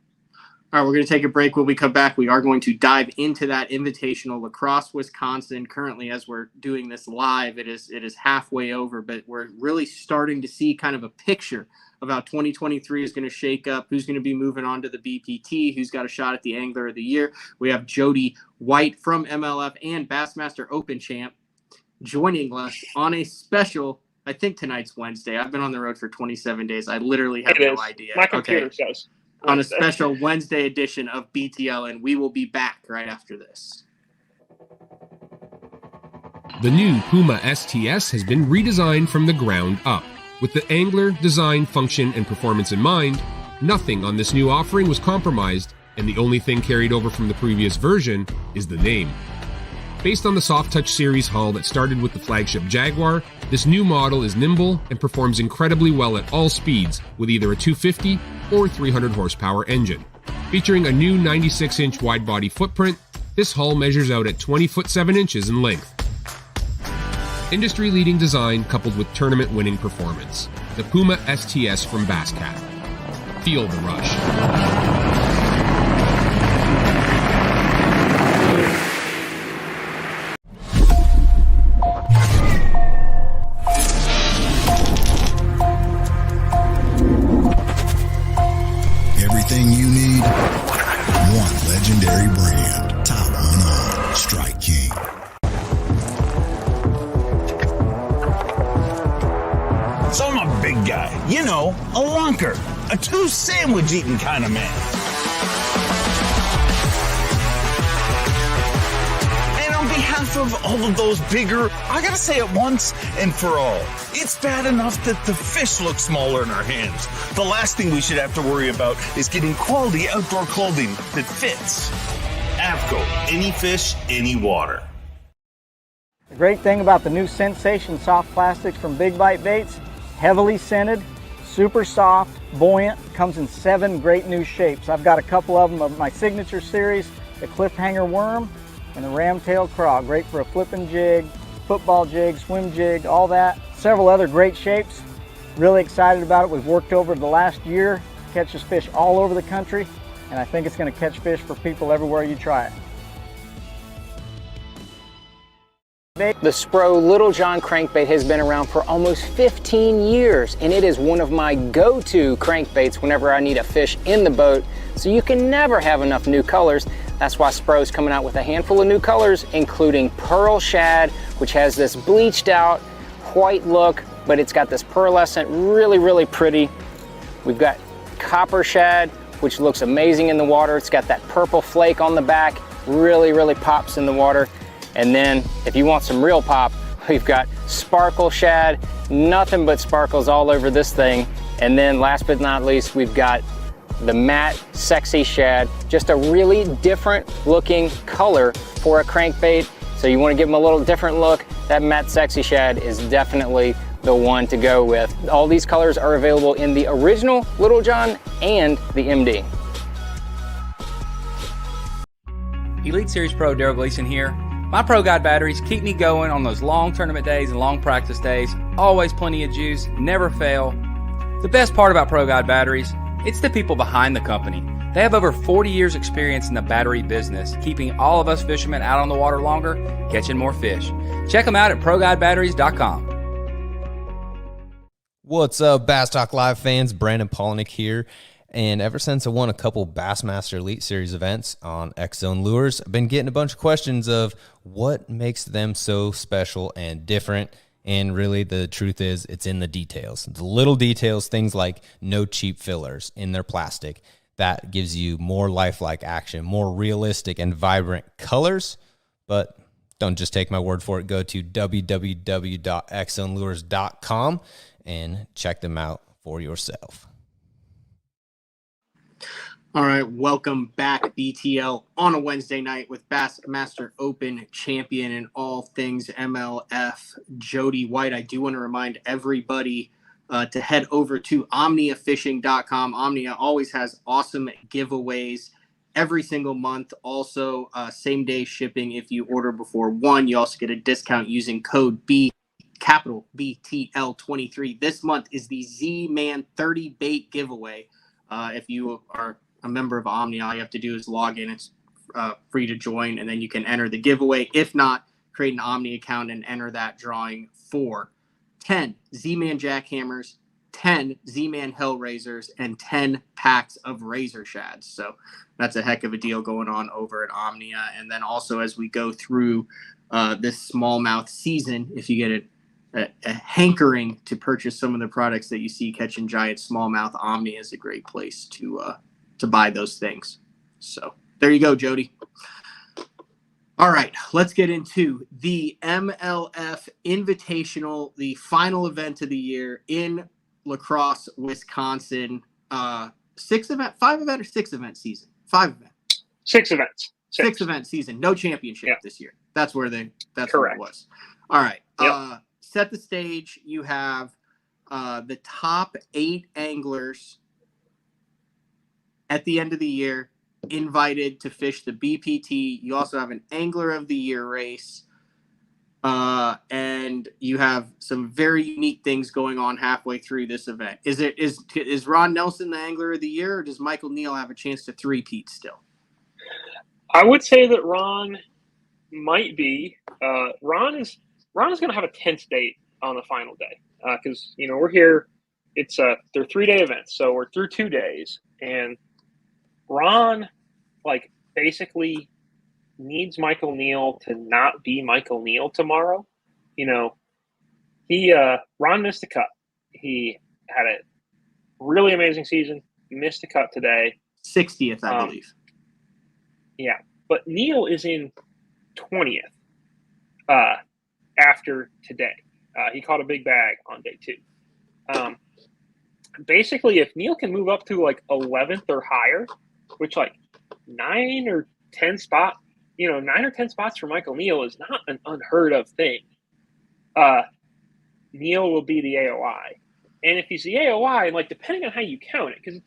All right, we're going to take a break. When we come back, we are going to dive into that Invitational, La Crosse, Wisconsin. Currently, as we're doing this live, it is halfway over, but we're really starting to see kind of a picture of how 2023 is going to shake up, who's going to be moving on to the BPT, who's got a shot at the Angler of the Year. We have Jody White from MLF and Bassmaster Open champ joining us on a special I think tonight's Wednesday. I've been on the road for 27 days. I literally have no idea. My computer says on a special Wednesday edition of BTL, and we will be back right after this. The new Puma STS has been redesigned from the ground up. With the angler, design, function, and performance in mind, nothing on this new offering was compromised, and the only thing carried over from the previous version is the name. Based on the Soft Touch series hull that started with the flagship Jaguar, this new model is nimble and performs incredibly well at all speeds with either a 250 or 300 horsepower engine. Featuring a new 96-inch wide-body footprint, this hull measures out at 20 foot 7 inches in length. Industry-leading design coupled with tournament-winning performance. The Puma STS from Basscat. Feel the rush. Everything you need, one legendary brand. Top one on Strike King. So I'm a big guy, you know, a lunker, a two sandwich eating kind of man. And on behalf of all of those bigger, I gotta say it once and for all, it's bad enough that the fish look smaller in our hands. The last thing we should have to worry about is getting quality outdoor clothing that fits. Avco, any fish, any water. The great thing about the new Sensation soft plastics from Big Bite Baits, heavily scented, super soft, buoyant, comes in 7 great new shapes. I've got a couple of them of my signature series, the cliffhanger worm and the ramtail craw. Great for a flipping jig, football jig, swim jig, all that. Several other great shapes. Really excited about it. We've worked over the last year, catches fish all over the country, and I think it's going to catch fish for people everywhere you try it. The Spro Little John crankbait has been around for almost 15 years, and it is one of my go-to crankbaits whenever I need a fish in the boat, so you can never have enough new colors. That's why Spro's coming out with a handful of new colors, including Pearl Shad, which has this bleached out white look, but it's got this pearlescent, really pretty. We've got Copper Shad, which looks amazing in the water. It's got that purple flake on the back, really pops in the water. And then if you want some real pop, we've got Sparkle Shad, nothing but sparkles all over this thing. And then last but not least, we've got the matte Sexy Shad, just a really different looking color for a crankbait. So you want to give them a little different look, that matte Sexy Shad is definitely the one to go with. All these colors are available in the original Little John and the MD. Elite Series Pro Daryl Gleason here. My Pro Guide batteries keep me going on those long tournament days and long practice days. Always plenty of juice, never fail. The best part about Pro Guide batteries, it's the people behind the company. They have over 40 years experience in the battery business, keeping all of us fishermen out on the water longer, catching more fish. Check them out at ProGuideBatteries.com. What's up, Bass Talk Live fans? Brandon Polnick here. And ever since I won a couple Bassmaster Elite Series events on X-Zone Lures, I've been getting a bunch of questions of what makes them so special and different. And really, the truth is, it's in the details. The little details, things like no cheap fillers in their plastic. That gives you more lifelike action, more realistic and vibrant colors. But don't just take my word for it. Go to www.xzonelures.com and check them out for yourself. All right, welcome back, BTL, on a Wednesday night with Bassmaster Open champion in all things MLF, Jody White. I do want to remind everybody to head over to OmniaFishing.com. Omnia always has awesome giveaways every single month. Also, same-day shipping if you order before 1. You also get a discount using code capital BTL23. This month is the Z-Man 30 bait giveaway. If you are a member of Omnia, all you have to do is log in. It's free to join, and then you can enter the giveaway. If not, create an Omnia account and enter that drawing for 10 Z-Man jackhammers, 10 Z-Man Hellraisers, and 10 packs of Razor Shads. So that's a heck of a deal going on over at Omnia. And then also, as we go through this smallmouth season, if you get a hankering to purchase some of the products that you see catching giant smallmouth, Omnia is a great place to buy those things. So there you go, Jody. All right, let's get into the MLF Invitational, the final event of the year in La Crosse, Wisconsin. 6 event season? 5 event. 6 events. 6 event season. No championship this year. That's where that's where it was. All right. Yep. Set the stage. You have the top 8 anglers at the end of the year invited to fish the BPT. You also have an Angler of the Year race. And you have some very unique things going on halfway through this event. Is Ron Nelson the Angler of the Year, or does Michael Neal have a chance to three-peat still? I would say that Ron might be. Ron is going to have a tense date on the final day because we're here. It's they're 3-day events, so we're through 2 days, and Ron basically needs Michael Neal to not be Michael Neal tomorrow. Ron missed the cut. He had a really amazing season. Missed the cut today. 60th, I believe. Yeah, but Neal is in 20th after today. He caught a big bag on day 2. Basically, if Neal can move up to 11th or higher, which 9 or 10 spots for Michael Neal is not an unheard of thing. Neal will be the AOI. And if he's the AOI, depending on how you count it, because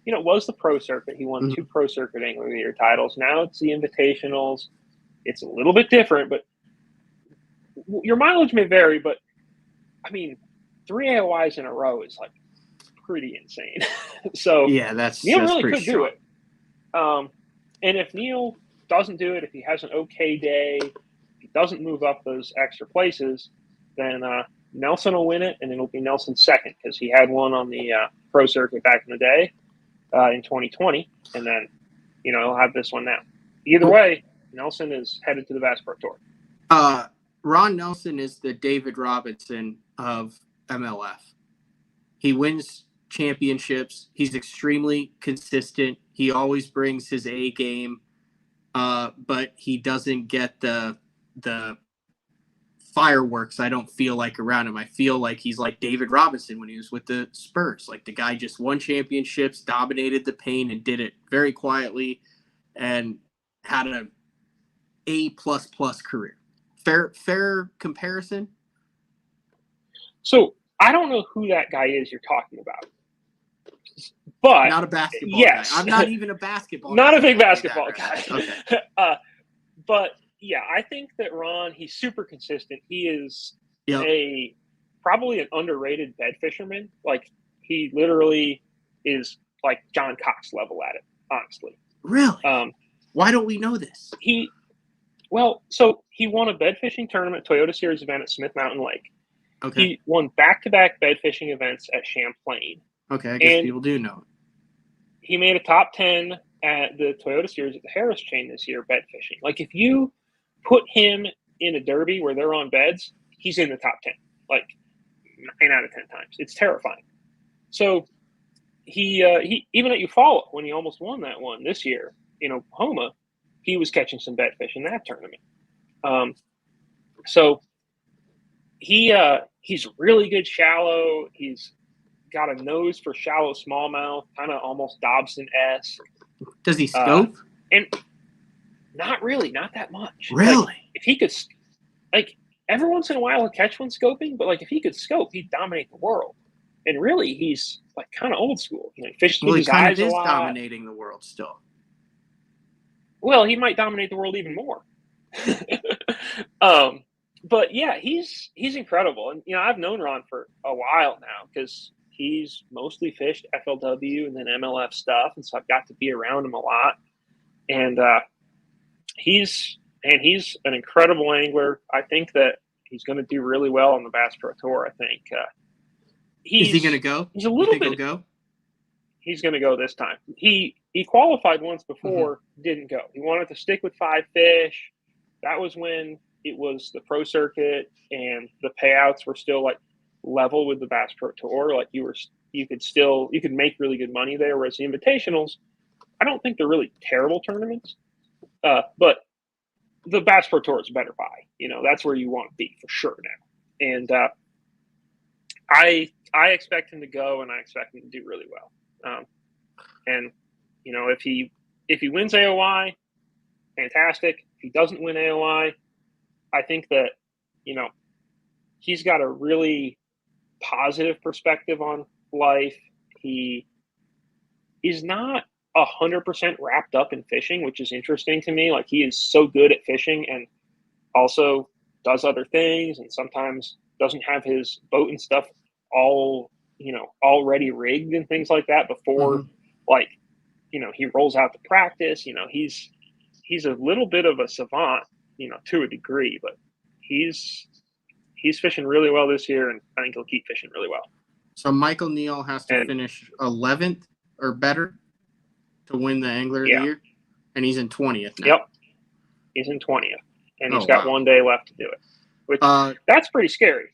it was the pro circuit. He won 2 pro circuit Angler of the Year titles. Now it's the invitationals. It's a little bit different, but your mileage may vary. But 3 AOIs in a row is pretty insane. So yeah, Neal that's really pretty could strong. do it. And if Neal doesn't do it, if he has an okay day, if he doesn't move up those extra places, then Nelson will win it, and it'll be Nelson's second because he had one on the pro circuit back in the day in 2020, and then he'll have this one now. Either way, Nelson is headed to the Bass Pro Tour. Ron Nelson is the David Robinson of MLF. He wins championships. He's extremely consistent. He always brings his A game, but he doesn't get the fireworks, I don't feel like, around him. I feel like he's like David Robinson when he was with the Spurs. The guy just won championships, dominated the paint, and did it very quietly and had an A++ career. Fair comparison? So I don't know who that guy is you're talking about. But not a basketball yes. guy. I'm not even a basketball not guy. A big basketball guy. Okay. But yeah, I think that Ron, he's super consistent. He is probably an underrated bed fisherman. He literally is John Cox level at it, honestly. Really? Why don't we know this? So he won a bed fishing tournament, Toyota Series event at Smith Mountain Lake. Okay. He won back-to-back bed fishing events at Champlain. Okay, I guess people do know it. He made a top 10 at the Toyota Series at the Harris Chain this year, bed fishing. If you put him in a derby where they're on beds, he's in the top 10, 9 out of 10 times. It's terrifying. So he even at Eufaula, when he almost won that one this year in Oklahoma, he was catching some bed fish in that tournament. So he's really good shallow. He's got a nose for shallow smallmouth, kind of almost Dobson-esque. Does he scope? And not really, not that much. Really? If he could, every once in a while he'll catch one scoping, but if he could scope, he'd dominate the world. And really, he's kind of old school. He fishes with his eyes a lot. Dominating the world still. Well, he might dominate the world even more. But yeah, he's incredible. And I've known Ron for a while now because he's mostly fished FLW and then MLF stuff, and so I've got to be around him a lot. And he's an incredible angler. I think that he's going to do really well on the Bass Pro Tour. I think. Is he going to go? He's a little bit. He'll go? He's going to go this time. He qualified once before, didn't go. He wanted to stick with 5 fish. That was when it was the pro circuit and the payouts were still like level with the Bass Pro Tour, like you could make really good money there. Whereas the Invitationals, I don't think they're really terrible tournaments, but the Bass Pro Tour is a better buy. That's where you want to be for sure now. And I expect him to go, and I expect him to do really well. And if he wins AOI, fantastic. If he doesn't win AOI, I think that he's got a really positive perspective on life. He's not 100% wrapped up in fishing, which is interesting to me. Like, he is so good at fishing and also does other things, and sometimes doesn't have his boat and stuff all already rigged and things like that before he rolls out to practice. He's a little bit of a savant, to a degree, but he's fishing really well this year, and I think he'll keep fishing really well. So Michael Neal has to finish 11th or better to win the Angler of the Year, and he's in 20th now. Yep, he's in 20th, and he's got 1 day left to do it, which that's pretty scary.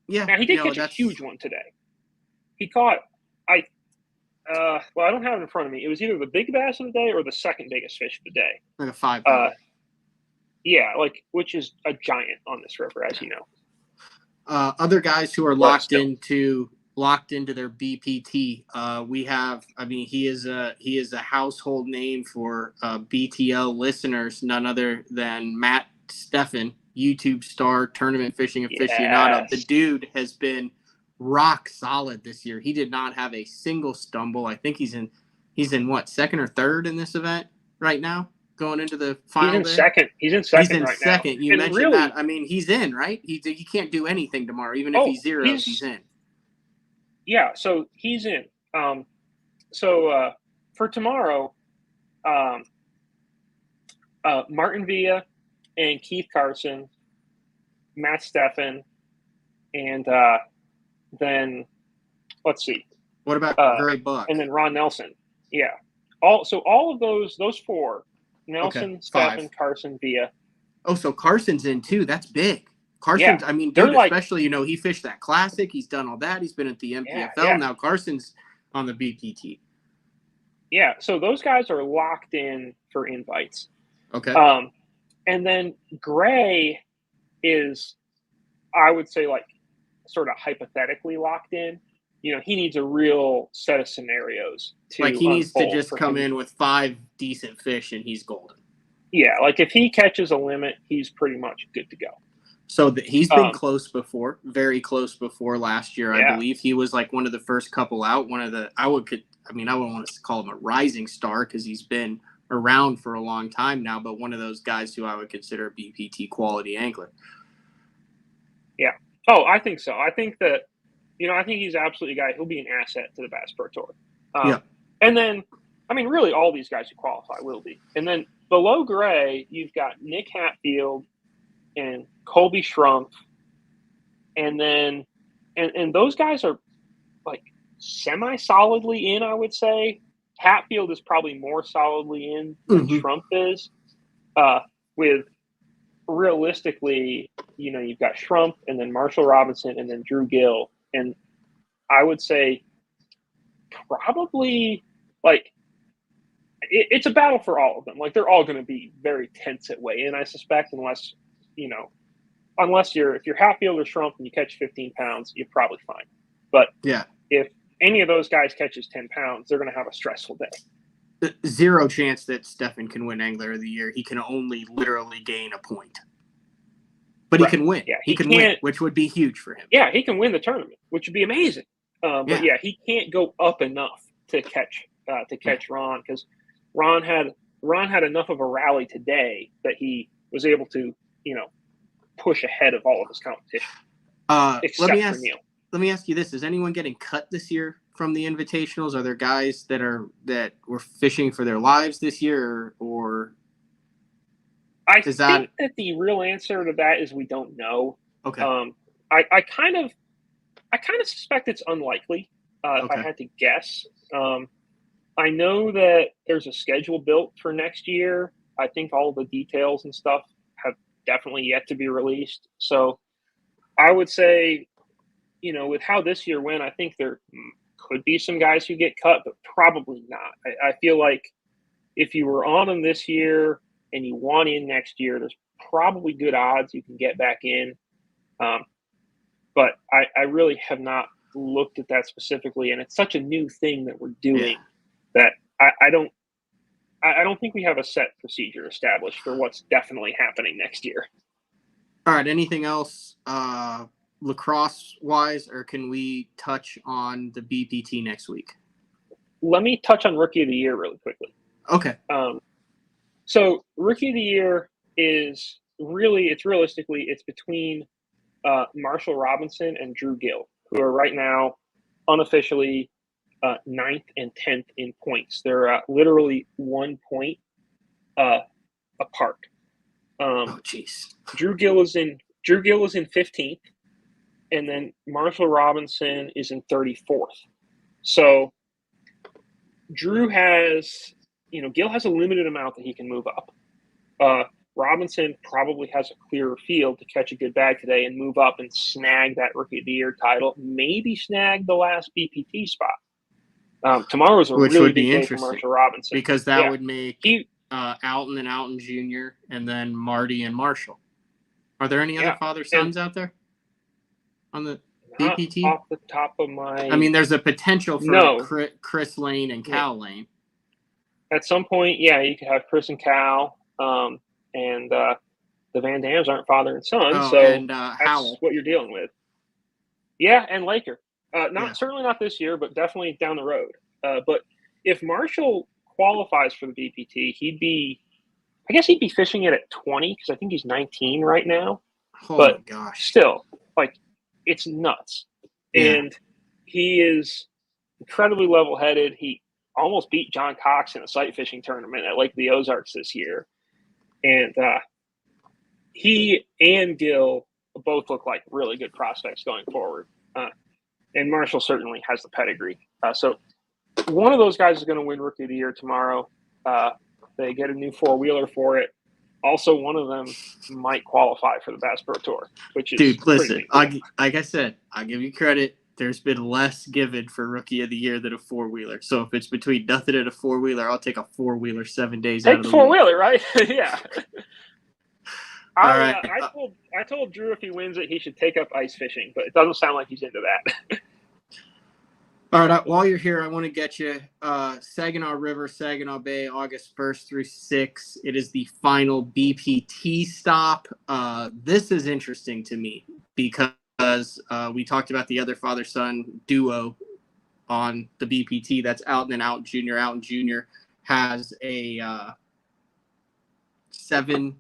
Yeah. Now, he did catch a huge one today. He caught I don't have it in front of me. It was either the big bass of the day or the second biggest fish of the day. Like a 5 pound. Yeah, which is a giant on this river, as you know. Other guys who are locked into their BPT. He is a household name for BTL listeners, none other than Matt Steffen, YouTube star, tournament fishing aficionado. Yes. The dude has been rock solid this year. He did not have a single stumble. I think he's in what, second or third in this event right now, going into the final. He's in second. He's in second right now. You mentioned that. I mean, he's in, right? He can't do anything tomorrow, even if he zeros. He's in. Yeah, so he's in. For tomorrow, Martin Villa and Keith Carson, Matt Steffen, and then let's see. What about Gray Buck? And then Ron Nelson. Yeah. All of those four, Nelson, Steffen, Carson, Villa. Oh, so Carson's in too. That's big. Carson's, Yeah. I mean, dude, especially, he fished that classic. He's done all that. He's been at the MPFL. Yeah. Now Carson's on the BPT. Yeah. So those guys are locked in for invites. Okay. And then Gray is, I would say, like, sort of hypothetically locked in. He needs a real set of scenarios to he needs to just come in with 5 decent fish and he's golden. Yeah, like if he catches a limit, he's pretty much good to go. So he's been close before, very close before last year, I believe. He was like one of the first couple out. I wouldn't want to call him a rising star because he's been around for a long time now, but one of those guys who I would consider a BPT quality angler. Yeah. Oh, I think so. I think that, I think he's absolutely a guy. He'll be an asset to the Bass Pro Tour. And then, really all these guys who qualify will be. And then below Gray, you've got Nick Hatfield and Colby Schrumpf. And then, and those guys are like semi-solidly in, I would say. Hatfield is probably more solidly in than Schrumpf is. With realistically, you've got Schrumpf and then Marshall Robinson and then Drew Gill. And I would say probably it's a battle for all of them. Like, they're all going to be very tense at weigh-in, I suspect, unless if you're Hatfield or Schrumpf and you catch 15 pounds, you're probably fine. But if any of those guys catches 10 pounds, they're going to have a stressful day. Zero chance that Steffen can win Angler of the Year. He can only literally gain a point. But he can win. Yeah, he can win, which would be huge for him. Yeah, he can win the tournament, which would be amazing. But he can't go up enough to catch Ron, because Ron had enough of a rally today that he was able to, push ahead of all of his competition. Let me ask you this: is anyone getting cut this year from the Invitationals? Are there guys that were fishing for their lives this year, or? I think that the real answer to that is we don't know. Okay. I kind of suspect it's unlikely. If I had to guess, I know that there's a schedule built for next year. I think all the details and stuff definitely yet to be released. So I would say, with how this year went, I think there could be some guys who get cut, but probably not. I feel like if you were on them this year and you want in next year, there's probably good odds you can get back in. But I really have not looked at that specifically, and it's such a new thing that we're doing that I don't think we have a set procedure established for what's definitely happening next year. All right. Anything else lacrosse wise, or can we touch on the BPT next week? Let me touch on Rookie of the Year really quickly. Okay. So Rookie of the Year is realistically between Marshall Robinson and Drew Gill, who are right now unofficially 9th and 10th in points. They're literally 1 point apart. Oh, jeez. Drew Gill is in 15th, and then Marshall Robinson is in 34th. So Drew has, Gill has a limited amount that he can move up. Robinson probably has a clearer field to catch a good bag today and move up and snag that Rookie of the Year title, maybe snag the last BPT spot. Tomorrow's a Which really would big be day interesting for Marshall Robinson. because that would make Alton and Alton Jr. and then Marty and Marshall. Are there any other father-sons out there on the BPT? Off the top of my... I mean, there's a potential for Chris Lane and Cal Lane. At some point, you could have Chris and Cal, and the Van Dams aren't father and son, and that's Howell. what you're dealing with. Yeah, and Laker. Certainly not this year, but definitely down the road. But if Marshall qualifies for the BPT, he'd be fishing it at 20 because I think he's 19 right now. Oh but my gosh. Still, it's nuts. Yeah. And he is incredibly level-headed. He almost beat John Cox in a sight fishing tournament at Lake of the Ozarks this year. And he and Gill both look like really good prospects going forward. And Marshall certainly has the pedigree. So one of those guys is going to win Rookie of the Year tomorrow. They get a new four-wheeler for it. Also, one of them might qualify for the Bass Pro Tour, which is Dude, listen, cool. like I said, I'll give you credit. There's been less given for Rookie of the Year than a four-wheeler. So if it's between nothing and a four-wheeler, I'll take a four-wheeler 7 days out of the week. Take the four-wheeler, right? Yeah. All right. I told Drew if he wins it, he should take up ice fishing, but it doesn't sound like he's into that. All right, while you're here, I want to get you Saginaw River, Saginaw Bay, August 1st through 6th. It is the final BPT stop. This is interesting to me because we talked about the other father-son duo on the BPT. That's Alton and Alton Jr. Alton Jr. has a 7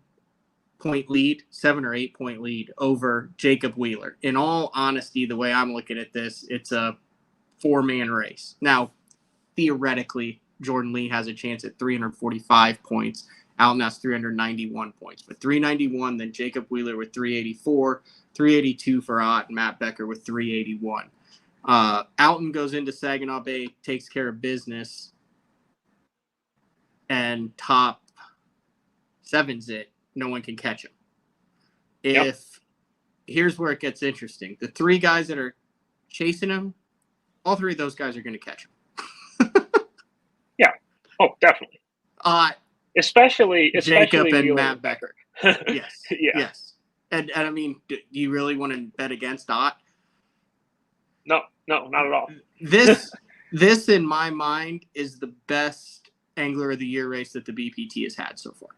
or 8 point lead over Jacob Wheeler. In all honesty, the way I'm looking at this, it's a 4-man race. Now, theoretically, Jordan Lee has a chance at 345 points. Alton has 391 points. But 391, then Jacob Wheeler with 384, 382 for Ott, and Matt Becker with 381. Alton goes into Saginaw Bay, takes care of business, and top 7's it. No one can catch him. Here's where it gets interesting. The 3 guys that are chasing him, all 3 of those guys are going to catch him. Yeah. Oh, definitely. Especially Jacob and Wheeler Matt Becker. Yes. Yeah. Yes. And I mean, do you really want to bet against Ott? No, not at all. This in my mind is the best Angler of the Year race that the BPT has had so far.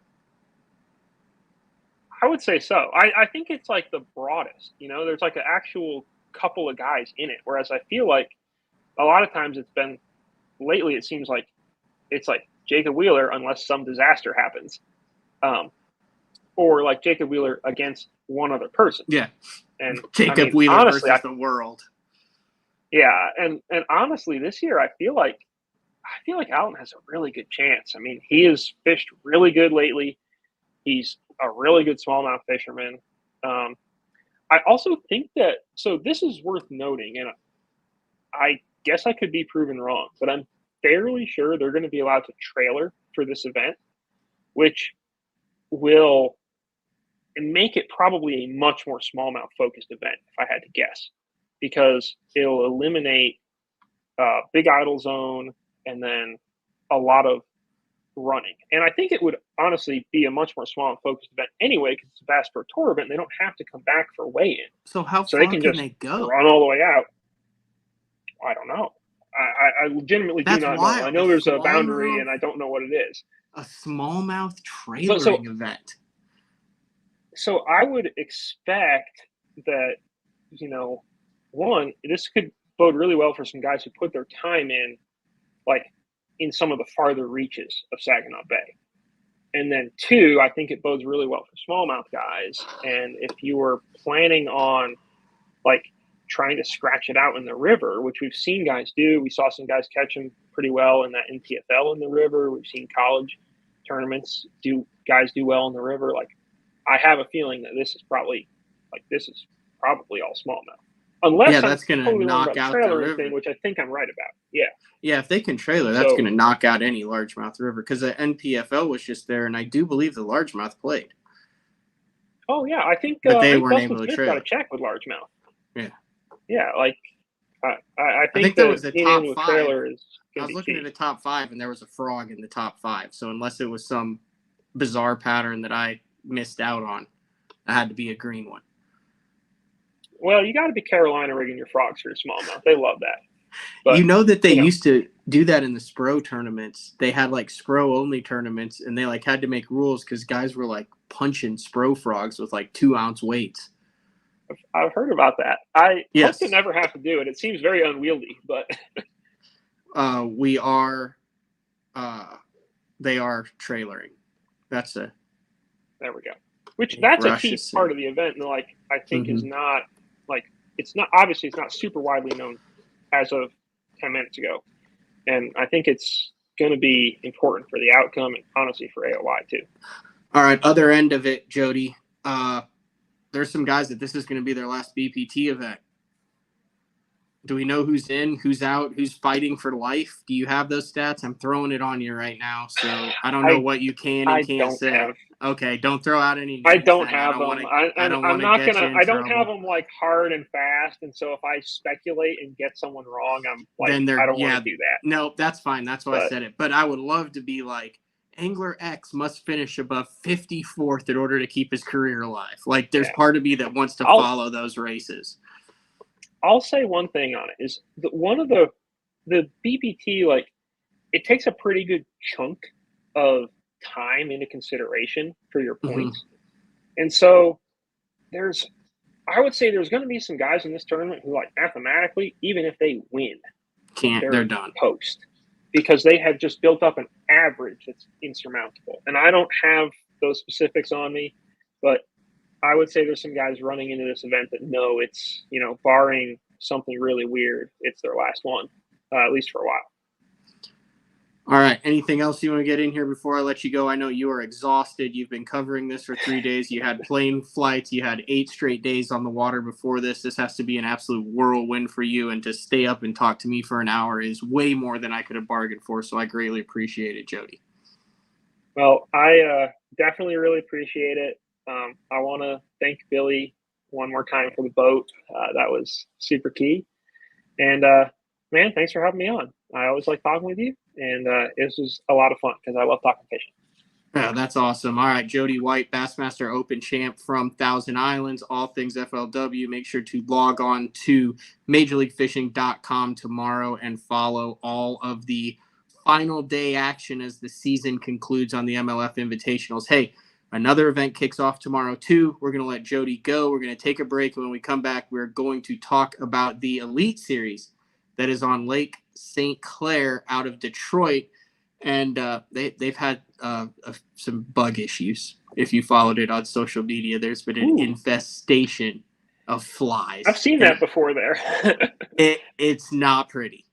I would say so. I think it's like the broadest. There's like an actual couple of guys in it, whereas I feel like a lot of times lately it seems like it's like Jacob Wheeler unless some disaster happens, or like Jacob Wheeler against one other person. Yeah, and Jacob Wheeler honestly, versus the world. Yeah, and honestly, this year I feel like Alton has a really good chance. I mean, he has fished really good lately. He's a really good smallmouth fisherman. I also think that, so this is worth noting, and I guess I could be proven wrong, but I'm fairly sure they're going to be allowed to trailer for this event, which will and make it probably a much more smallmouth focused event, if I had to guess, because it'll eliminate big idle zone and then a lot of running. And I think it would honestly be a much more small and focused event anyway, because it's a Bass Pro Tour event. They don't have to come back for weigh-in. So how so far they can can just they go? run all the way out. I don't know. I legitimately do not know. I know there's a boundary, and I don't know what it is. A smallmouth trailering event. So I would expect that, you know, one, this could bode really well for some guys who put their time in, like in some of the farther reaches of Saginaw Bay. And then two, I think it bodes really well for smallmouth guys. And if you were planning on like trying to scratch it out in the river, which we've seen guys do, we saw some guys catch them pretty well in that NPFL in the river. We've seen college tournaments guys do well in the river. Like, I have a feeling that this is probably all smallmouth. Unless that's going to knock out the river, thing, which I think I'm right about. Yeah. Yeah, if they can trailer, that's going to knock out any largemouth river, because the NPFL was just there, and I do believe the largemouth played. Oh yeah, I think but they weren't able to Smith trailer. Got a check with largemouth. Yeah. Yeah, like I think there was a top 5. Trailer is I was looking at the top 5, and there was a frog in the top 5. So unless it was some bizarre pattern that I missed out on, it had to be a green one. Well, you got to be Carolina rigging your frogs for your smallmouth. They love that. But, you know that they used to do that in the Spro tournaments. They had like Spro only tournaments, and they like had to make rules because guys were like punching Spro frogs with like 2-ounce weights. I've heard about that. I hope to never have to do it. It seems very unwieldy, but they are trailering. There we go. That's a key part of the event, and like I think is not like it's not super widely known as of 10 minutes ago, and I think it's going to be important for the outcome and honestly for AOY too. All right, other end of it, Jody. There's some guys that this is going to be their last BPT event. Do we know who's in, who's out, who's fighting for life? Do you have those stats? I'm throwing it on you right now, so I don't know what you can and can't say. Okay, don't throw out any names. I don't have them. I don't have them them like hard and fast, and so if I speculate and get someone wrong, I'm like, I don't want to do that. No, that's fine. That's why I said it. But I would love to be like, Angler X must finish above 54th in order to keep his career alive. Like, there's part of me that wants to follow those races. I'll say one thing on it is that one of the BPT, like, it takes a pretty good chunk of time into consideration for your points. And so I would say there's going to be some guys in this tournament who, like, mathematically, even if they win, they're done post, because they have just built up an average that's insurmountable. And I don't have those specifics on me, but I would say there's some guys running into this event that know it's, barring something really weird, it's their last one, at least for a while. All right. Anything else you want to get in here before I let you go? I know you are exhausted. You've been covering this for 3 days. You had plane flights. You had 8 straight days on the water before this. This has to be an absolute whirlwind for you. And to stay up and talk to me for an hour is way more than I could have bargained for. So I greatly appreciate it, Jody. Well, I definitely really appreciate it. I want to thank Billy one more time for the boat. That was super key. And, man, thanks for having me on. I always like talking with you. And this was a lot of fun because I love talking fishing. Yeah, that's awesome. All right, Jody White, Bassmaster Open champ from Thousand Islands, all things FLW. Make sure to log on to MajorLeagueFishing.com tomorrow and follow all of the final day action as the season concludes on the MLF Invitationals. Hey, another event kicks off tomorrow, too. We're going to let Jody go. We're going to take a break. When we come back, we're going to talk about the Elite Series that is on Lake St. Clair out of Detroit. And they've had some bug issues. If you followed it on social media, there's been an infestation of flies. I've seen that before there. It's not pretty.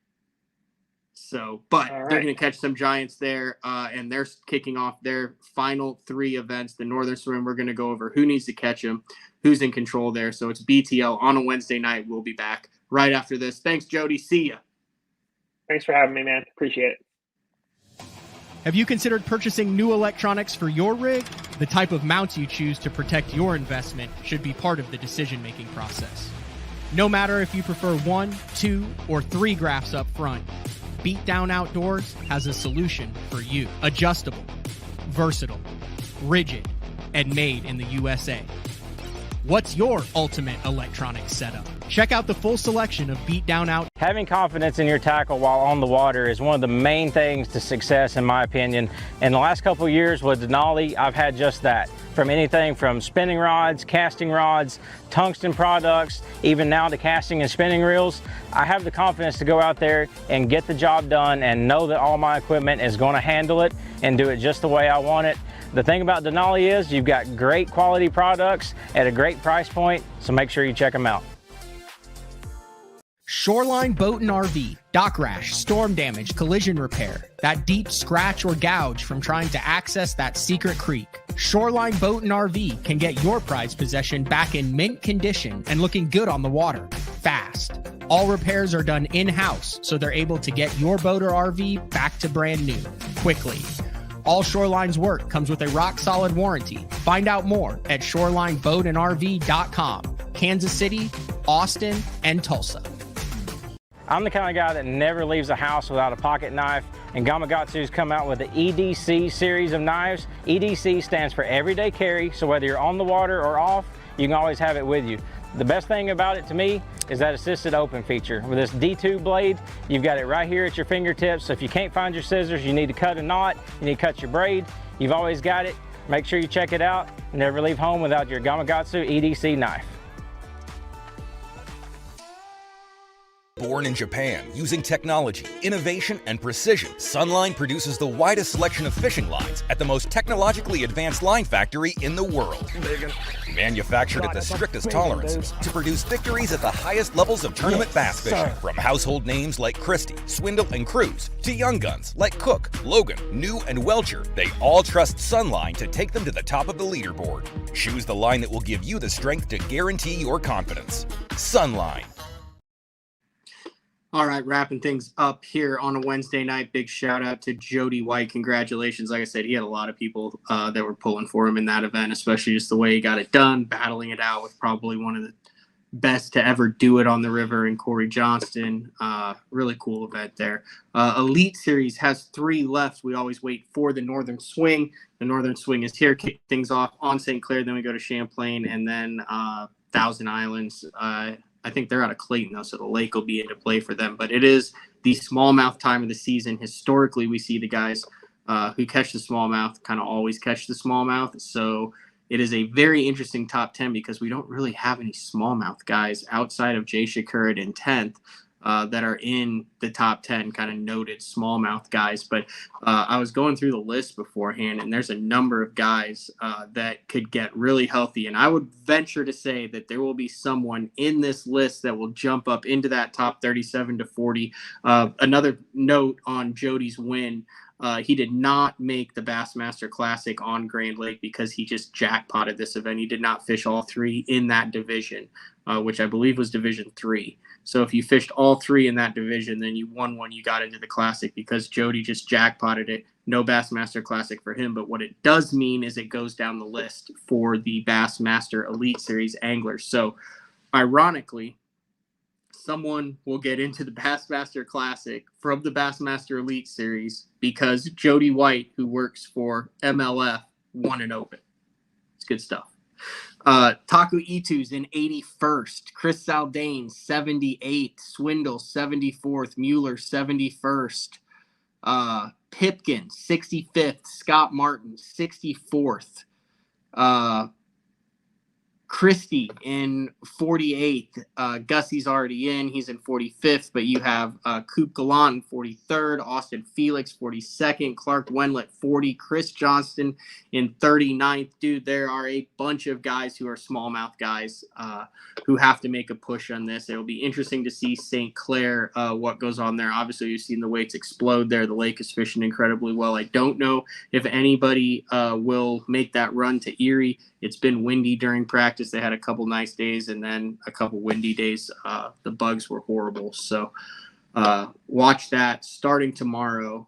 So, but they're going to catch some giants there, and they're kicking off their final 3 events. The Northern Swim, we're going to go over who needs to catch them, who's in control there. So it's BTL on a Wednesday night. We'll be back right after this. Thanks, Jody. See ya. Thanks for having me, man. Appreciate it. Have you considered purchasing new electronics for your rig? The type of mounts you choose to protect your investment should be part of the decision-making process. No matter if you prefer 1, 2, or 3 graphs up front, Beatdown Outdoors has a solution for you. Adjustable, versatile, rigid, and made in the USA. What's your ultimate electronic setup? Check out the full selection of Beatdown Out. Having confidence in your tackle while on the water is one of the main things to success, in my opinion. In the last couple of years with Denali, I've had just that. From anything from spinning rods, casting rods, tungsten products, even now to casting and spinning reels, I have the confidence to go out there and get the job done and know that all my equipment is going to handle it and do it just the way I want it. The thing about Denali is you've got great quality products at a great price point, so make sure you check them out. Shoreline Boat and RV, dock rash, storm damage, collision repair, that deep scratch or gouge from trying to access that secret creek. Shoreline Boat and RV can get your prized possession back in mint condition and looking good on the water, fast. All repairs are done in-house, so they're able to get your boat or RV back to brand new, quickly. All Shoreline's work comes with a rock-solid warranty. Find out more at ShorelineBoatandRV.com, Kansas City, Austin, and Tulsa. I'm the kind of guy that never leaves a house without a pocket knife, and Gamakatsu's come out with the EDC series of knives. EDC stands for Everyday Carry, so whether you're on the water or off, you can always have it with you. The best thing about it to me is that assisted open feature. With this D2 blade, you've got it right here at your fingertips, so if you can't find your scissors, you need to cut a knot, you need to cut your braid, you've always got it. Make sure you check it out. Never leave home without your Gamakatsu EDC knife. Born in Japan, using technology, innovation, and precision, Sunline produces the widest selection of fishing lines at the most technologically advanced line factory in the world. Manufactured at the strictest tolerances to produce victories at the highest levels of tournament bass fishing. From household names like Christie, Swindle, and Cruz, to young guns like Cook, Logan, New, and Welcher, they all trust Sunline to take them to the top of the leaderboard. Choose the line that will give you the strength to guarantee your confidence. Sunline. All right, wrapping things up here on a Wednesday night. Big shout out to Jody White. Congratulations. Like I said, he had a lot of people that were pulling for him in that event, especially just the way he got it done, battling it out with probably one of the best to ever do it on the river in Corey Johnston. Really cool event there. Elite Series has 3 left. We always wait for the Northern Swing. The Northern Swing is here. Kick things off on St. Clair. Then we go to Champlain and then Thousand Islands. I think they're out of Clayton, though, so the lake will be into play for them. But it is the smallmouth time of the season. Historically, we see the guys who catch the smallmouth kind of always catch the smallmouth. So it is a very interesting top 10 because we don't really have any smallmouth guys outside of Jay Shakurat in 10th that are in the top 10 kind of noted smallmouth guys. But I was going through the list beforehand, and there's a number of guys that could get really healthy. And I would venture to say that there will be someone in this list that will jump up into that top 37 to 40. Another note on Jody's win. He did not make the Bassmaster Classic on Grand Lake because he just jackpotted this event. He did not fish all 3 in that division, which I believe was Division 3. So if you fished all 3 in that division, then you won one, you got into the Classic because Jody just jackpotted it. No Bassmaster Classic for him, but what it does mean is it goes down the list for the Bassmaster Elite Series anglers. So ironically, someone will get into the Bassmaster Classic from the Bassmaster Elite Series because Jody White, who works for MLF, won an Open. It's good stuff. Taku Itu's in 81st. Chris Zaldane, 78th. Swindle, 74th. Mueller, 71st. Pipkin, 65th. Scott Martin, 64th. Christie in 48th. Gussie's already in. He's in 45th, but you have Coop Gallant in 43rd, Austin Felix 42nd, Clark Wenlett 40, Chris Johnston in 39th. Dude, there are a bunch of guys who are smallmouth guys who have to make a push on this. It'll be interesting to see St. Clair, what goes on there. Obviously, you've seen the weights explode there. The lake is fishing incredibly well. I don't know if anybody will make that run to Erie. It's been windy during practice. They had a couple nice days and then a couple windy days. The bugs were horrible. So watch that starting tomorrow,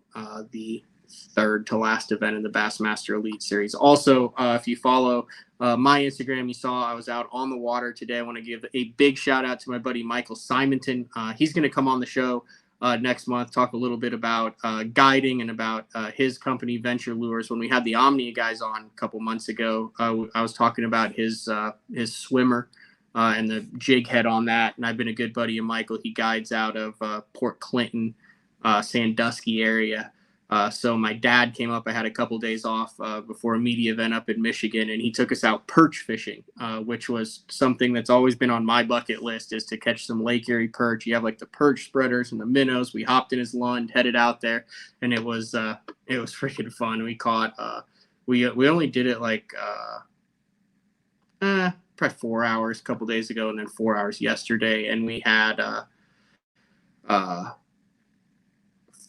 the third to last event in the Bassmaster Elite Series. Also, if you follow my Instagram, you saw I was out on the water today. I want to give a big shout out to my buddy Michael Simonton. He's going to come on the show next month, talk a little bit about guiding and about his company, Venture Lures. When we had the Omnia guys on a couple months ago, I was talking about his swimmer and the jig head on that. And I've been a good buddy of Michael. He guides out of Port Clinton, Sandusky area. So my dad came up. I had a couple days off before a media event up in Michigan, and he took us out perch fishing, which was something that's always been on my bucket list, is to catch some Lake Erie perch. You have like the perch spreaders and the minnows. We hopped in his Lund, headed out there, and it was freaking fun. We caught we only did it like probably 4 hours a couple days ago, and then 4 hours yesterday, and we had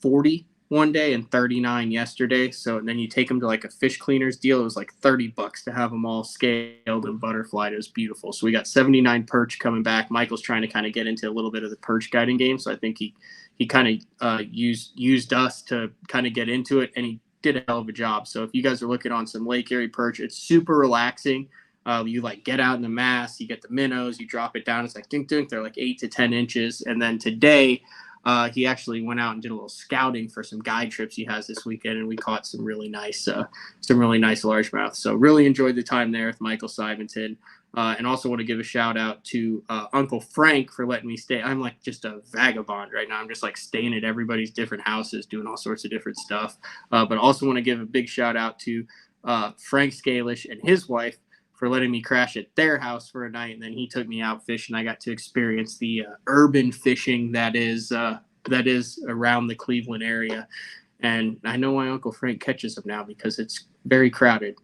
40 one day and 39 yesterday. So and then you take them to like a fish cleaners deal. It was like $30 to have them all scaled and butterflied. It was beautiful. So we got 79 perch coming back. Michael's trying to kind of get into a little bit of the perch guiding game. So I think he kind of used us to kind of get into it, and he did a hell of a job. So if you guys are looking on some Lake Erie perch, it's super relaxing. You like get out in the mass, you get the minnows, you drop it down. It's like dink dink. They're like 8 to 10 inches. And then today, he actually went out and did a little scouting for some guide trips he has this weekend, and we caught some really nice largemouth. So really enjoyed the time there with Michael Simonton, and also want to give a shout out to Uncle Frank for letting me stay. I'm like just a vagabond right now. I'm just like staying at everybody's different houses, doing all sorts of different stuff. But also want to give a big shout out to Frank Scalish and his wife for letting me crash at their house for a night, and then he took me out fishing. I got to experience the urban fishing that is around the Cleveland area, and I know why Uncle Frank catches them now, because it's very crowded,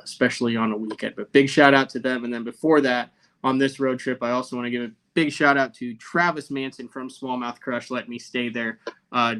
especially on a weekend. But big shout out to them. And then before that, on this road trip, I also want to give a big shout out to Travis Manson from Smallmouth Crush. Let me stay there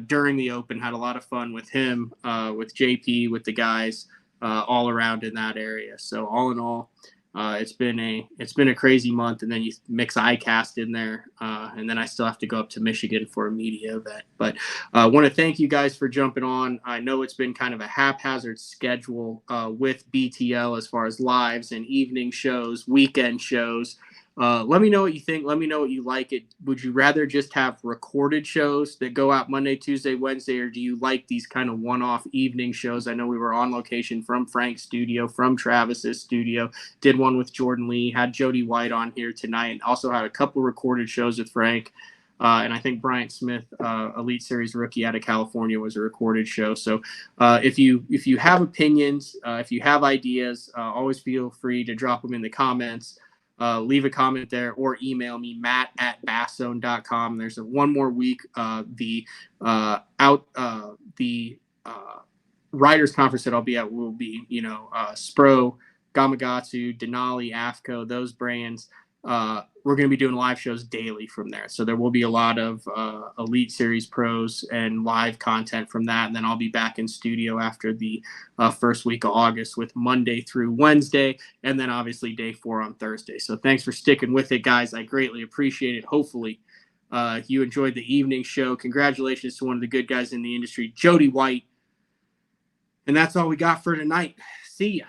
during the Open. Had a lot of fun with him, with JP, with the guys. All around in that area. So all in all, it's been a crazy month, and then you mix ICAST in there, and then I still have to go up to Michigan for a media event. But I want to thank you guys for jumping on. I know it's been kind of a haphazard schedule with BTL as far as lives and evening shows, weekend shows. Let me know what you think. Let me know what you like. Would you rather just have recorded shows that go out Monday, Tuesday, Wednesday, or do you like these kind of one-off evening shows? I know we were on location from Frank's studio, from Travis's studio, did one with Jordan Lee, had Jody White on here tonight, and also had a couple recorded shows with Frank. And I think Bryant Smith, Elite Series rookie out of California, was a recorded show. So if you have opinions, if you have ideas, always feel free to drop them in the comments. Leave a comment there or email me, matt@basszone.com. There's one more week. The writers conference that I'll be at will be, Spro, Gamakatsu, Denali, AFCO, those brands. We're going to be doing live shows daily from there. So there will be a lot of Elite Series pros and live content from that. And then I'll be back in studio after the first week of August with Monday through Wednesday, and then obviously day 4 on Thursday. So thanks for sticking with it, guys. I greatly appreciate it. Hopefully you enjoyed the evening show. Congratulations to one of the good guys in the industry, Jody White. And that's all we got for tonight. See ya.